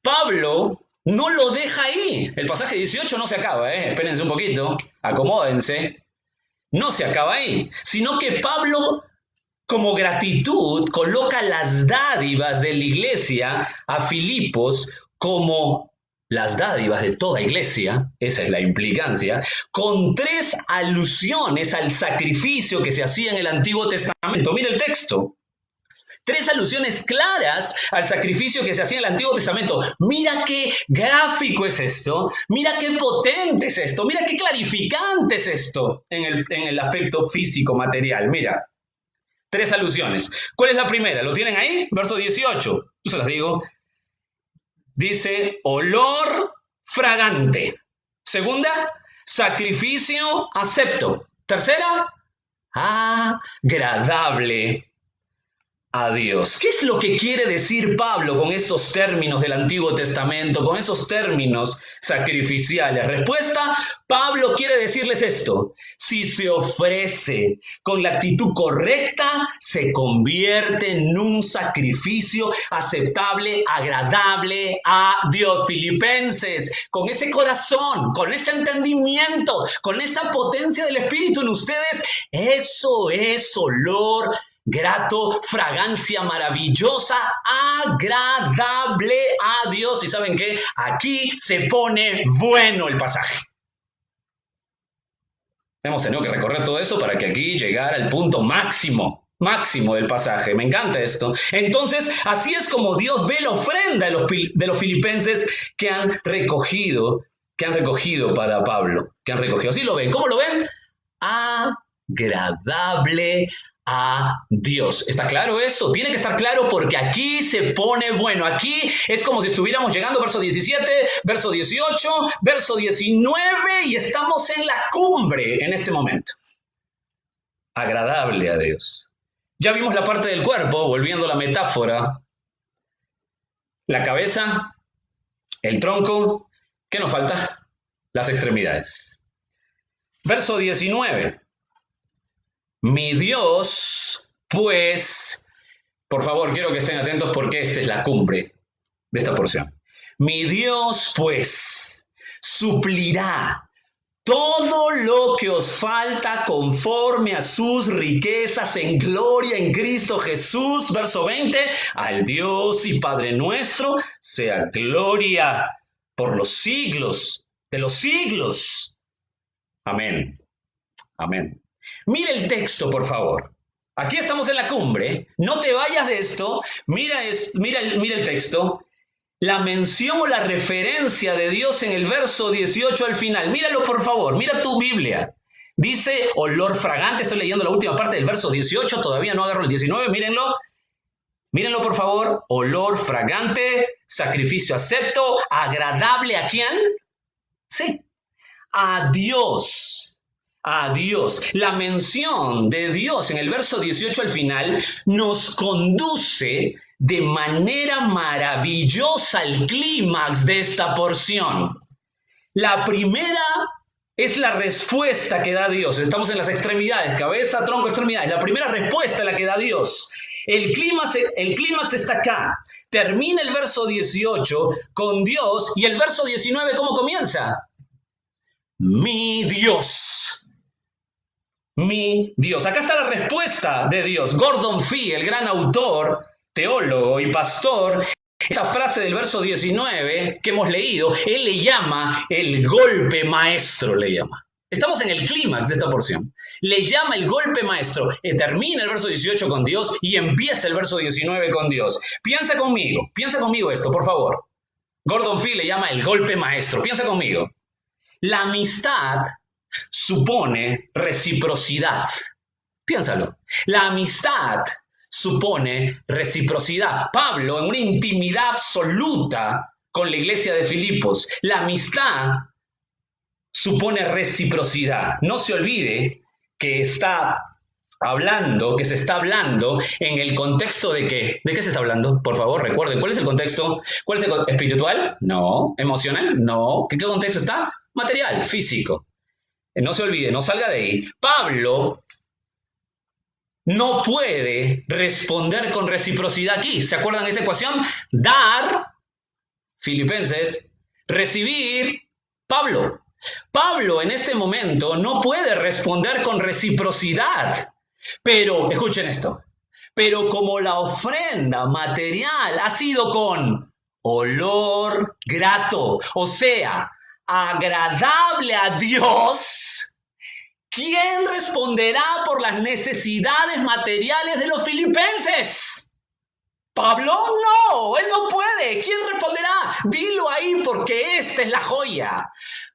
Pablo no lo deja ahí. El pasaje 18 no se acaba, espérense un poquito, acomódense. No se acaba ahí, sino que Pablo, como gratitud, coloca las dádivas de la iglesia a Filipos como las dádivas de toda iglesia, esa es la implicancia, con 3 alusiones al sacrificio que se hacía en el Antiguo Testamento. Mira el texto. 3 alusiones claras al sacrificio que se hacía en el Antiguo Testamento. Mira qué gráfico es esto, mira qué potente es esto, mira qué clarificante es esto en el aspecto físico, material. Mira, 3 alusiones. ¿Cuál es la primera? ¿Lo tienen ahí? Verso 18. Yo se las digo. Dice, olor fragante. Segunda, sacrificio acepto. Tercera, agradable a Dios. ¿Qué es lo que quiere decir Pablo con esos términos del Antiguo Testamento, con esos términos sacrificiales? Respuesta, Pablo quiere decirles esto: si se ofrece con la actitud correcta, se convierte en un sacrificio aceptable, agradable a Dios. Filipenses, con ese corazón, con ese entendimiento, con esa potencia del Espíritu en ustedes, eso es olor grato, fragancia maravillosa, agradable a Dios. ¿Y saben qué? Aquí se pone bueno el pasaje. Hemos tenido que recorrer todo eso para que aquí llegara al punto máximo del pasaje. Me encanta esto. Entonces, así es como Dios ve la ofrenda de los filipenses que han recogido para Pablo. Así lo ven. ¿Cómo lo ven? Agradable a Dios. ¿Está claro eso? Tiene que estar claro porque aquí se pone bueno. Aquí es como si estuviéramos llegando verso 17, verso 18, verso 19 y estamos en la cumbre en este momento. Agradable a Dios. Ya vimos la parte del cuerpo, volviendo a la metáfora. La cabeza, el tronco. ¿Qué nos falta? Las extremidades. Verso 19. Mi Dios, pues, por favor, quiero que estén atentos porque esta es la cumbre de esta porción. Mi Dios, pues, suplirá todo lo que os falta conforme a sus riquezas en gloria en Cristo Jesús. Verso 20, al Dios y Padre nuestro sea gloria por los siglos de los siglos. Amén. Amén. Mira el texto, por favor. Aquí estamos en la cumbre. No te vayas de esto. Mira el texto. La mención o la referencia de Dios en el verso 18 al final. Míralo, por favor. Mira tu Biblia. Dice olor fragante. Estoy leyendo la última parte del verso 18. Todavía no agarro el 19. Mírenlo. Mírenlo, por favor. Olor fragante. Sacrificio acepto. Agradable ¿a quién? Sí. A Dios. A Dios. La mención de Dios en el verso 18 al final nos conduce de manera maravillosa al clímax de esta porción. La primera es la respuesta que da Dios. Estamos en las extremidades, cabeza, tronco, extremidades. La primera respuesta es la que da Dios. El clímax está acá. Termina el verso 18 con Dios y el verso 19, ¿cómo comienza? Mi Dios. Mi Dios. Acá está la respuesta de Dios. Gordon Fee, el gran autor, teólogo y pastor, esta frase del verso 19 que hemos leído, él le llama el golpe maestro, le llama. Estamos en el clímax de esta porción. Le llama el golpe maestro. Termina el verso 18 con Dios y empieza el verso 19 con Dios. Piensa conmigo esto, por favor. Gordon Fee le llama el golpe maestro. Piensa conmigo. La amistad supone reciprocidad. Piénsalo. La amistad supone reciprocidad. Pablo, en una intimidad absoluta con la iglesia de Filipos, la amistad supone reciprocidad. No se olvide que se está hablando en el contexto de ¿qué? ¿De qué se está hablando? Por favor, recuerden, ¿cuál es el contexto? ¿Cuál es el espiritual? No. ¿Emocional? No. ¿Qué contexto está? Material, físico. No se olvide, no salga de ahí. Pablo no puede responder con reciprocidad aquí. ¿Se acuerdan de esa ecuación? Dar, Filipenses, recibir, Pablo. Pablo en este momento no puede responder con reciprocidad. Pero, escuchen esto, pero como la ofrenda material ha sido con olor grato, o sea, agradable a Dios, ¿quién responderá por las necesidades materiales de los filipenses? Pablo, no, él no puede. ¿Quién responderá? Dilo ahí porque esta es la joya.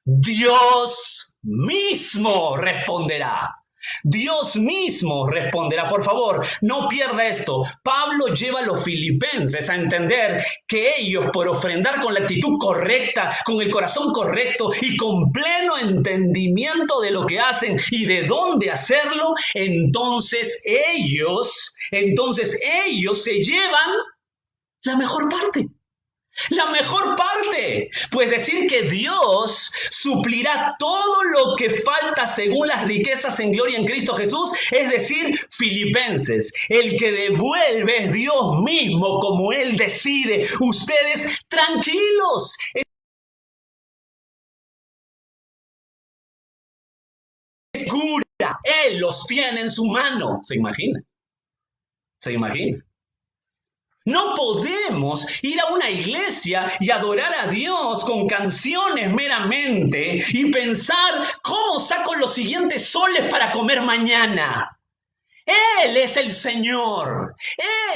Dios mismo responderá. Dios mismo responderá. Por favor, no pierda esto. Pablo lleva a los filipenses a entender que ellos, por ofrendar con la actitud correcta, con el corazón correcto y con pleno entendimiento de lo que hacen y de dónde hacerlo, entonces ellos se llevan la mejor parte. La mejor parte, pues decir que Dios suplirá todo lo que falta según las riquezas en gloria en Cristo Jesús, es decir, Filipenses, el que devuelve es Dios mismo como Él decide. Ustedes tranquilos. Es segura, Él los tiene en su mano. ¿Se imagina? ¿Se imagina? No podemos ir a una iglesia y adorar a Dios con canciones meramente y pensar cómo saco los siguientes soles para comer mañana. Él es el Señor.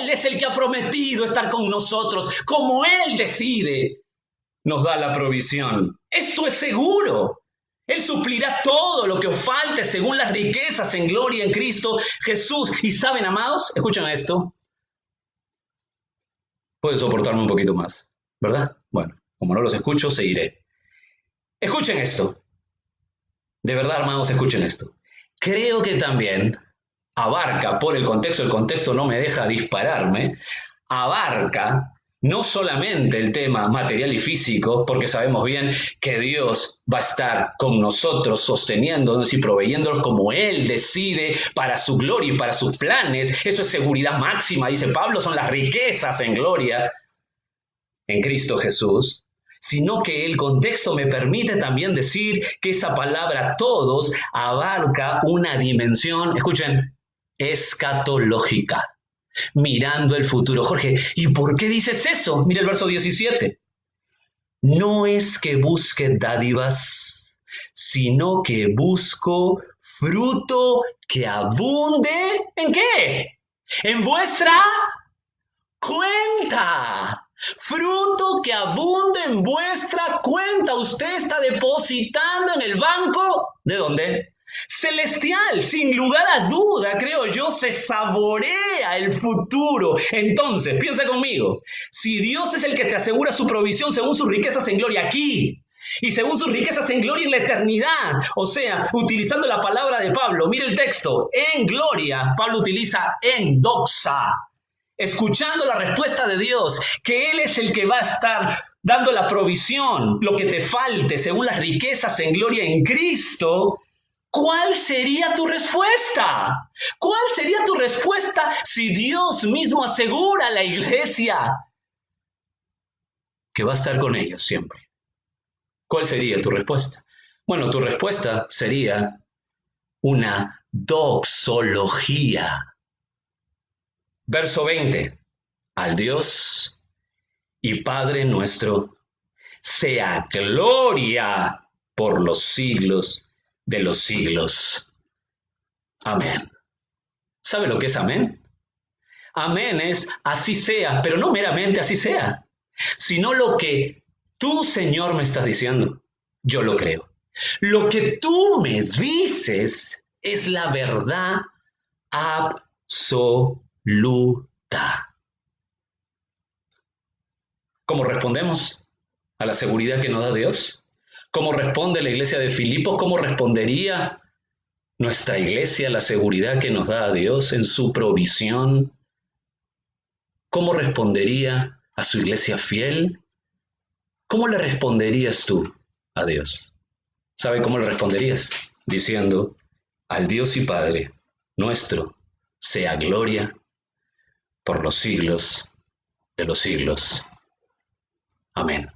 Él es el que ha prometido estar con nosotros. Como Él decide, nos da la provisión. Eso es seguro. Él suplirá todo lo que os falte según las riquezas en gloria en Cristo Jesús. Y saben, amados, escuchen esto. Puede soportarme un poquito más, ¿verdad? Bueno, como no los escucho, seguiré. Escuchen esto. De verdad, hermanos, escuchen esto. Creo que también abarca, por el contexto no me deja dispararme, abarca no solamente el tema material y físico, porque sabemos bien que Dios va a estar con nosotros sosteniéndonos y proveyéndonos como Él decide para su gloria y para sus planes. Eso es seguridad máxima, dice Pablo, son las riquezas en gloria en Cristo Jesús, sino que el contexto me permite también decir que esa palabra todos abarca una dimensión, escuchen, escatológica. Mirando el futuro. Jorge, ¿y por qué dices eso? Mira el verso 17. No es que busque dádivas, sino que busco fruto que abunde. ¿En qué? En vuestra cuenta. Fruto que abunde en vuestra cuenta. Usted está depositando en el banco. ¿De dónde? Celestial, sin lugar a duda, creo yo, se saborea el futuro. Entonces, piensa conmigo, si Dios es el que te asegura su provisión según sus riquezas en gloria aquí, y según sus riquezas en gloria en la eternidad, o sea, utilizando la palabra de Pablo, mire el texto, en gloria, Pablo utiliza en doxa, escuchando la respuesta de Dios, que Él es el que va a estar dando la provisión, lo que te falte según las riquezas en gloria en Cristo. ¿Cuál sería tu respuesta? ¿Cuál sería tu respuesta si Dios mismo asegura a la iglesia que va a estar con ellos siempre? ¿Cuál sería tu respuesta? Bueno, tu respuesta sería una doxología. Verso 20. Al Dios y Padre nuestro sea gloria por los siglos de los siglos. Amén. ¿Sabe lo que es amén? Amén es así sea, pero no meramente así sea, sino lo que tú, Señor, me estás diciendo. Yo lo creo. Lo que tú me dices es la verdad absoluta. ¿Cómo respondemos a la seguridad que nos da Dios? ¿Cómo responde la iglesia de Filipos? ¿Cómo respondería nuestra iglesia a la seguridad que nos da a Dios en su provisión? ¿Cómo respondería a su iglesia fiel? ¿Cómo le responderías tú a Dios? ¿Sabe cómo le responderías? Diciendo, al Dios y Padre nuestro sea gloria por los siglos de los siglos. Amén.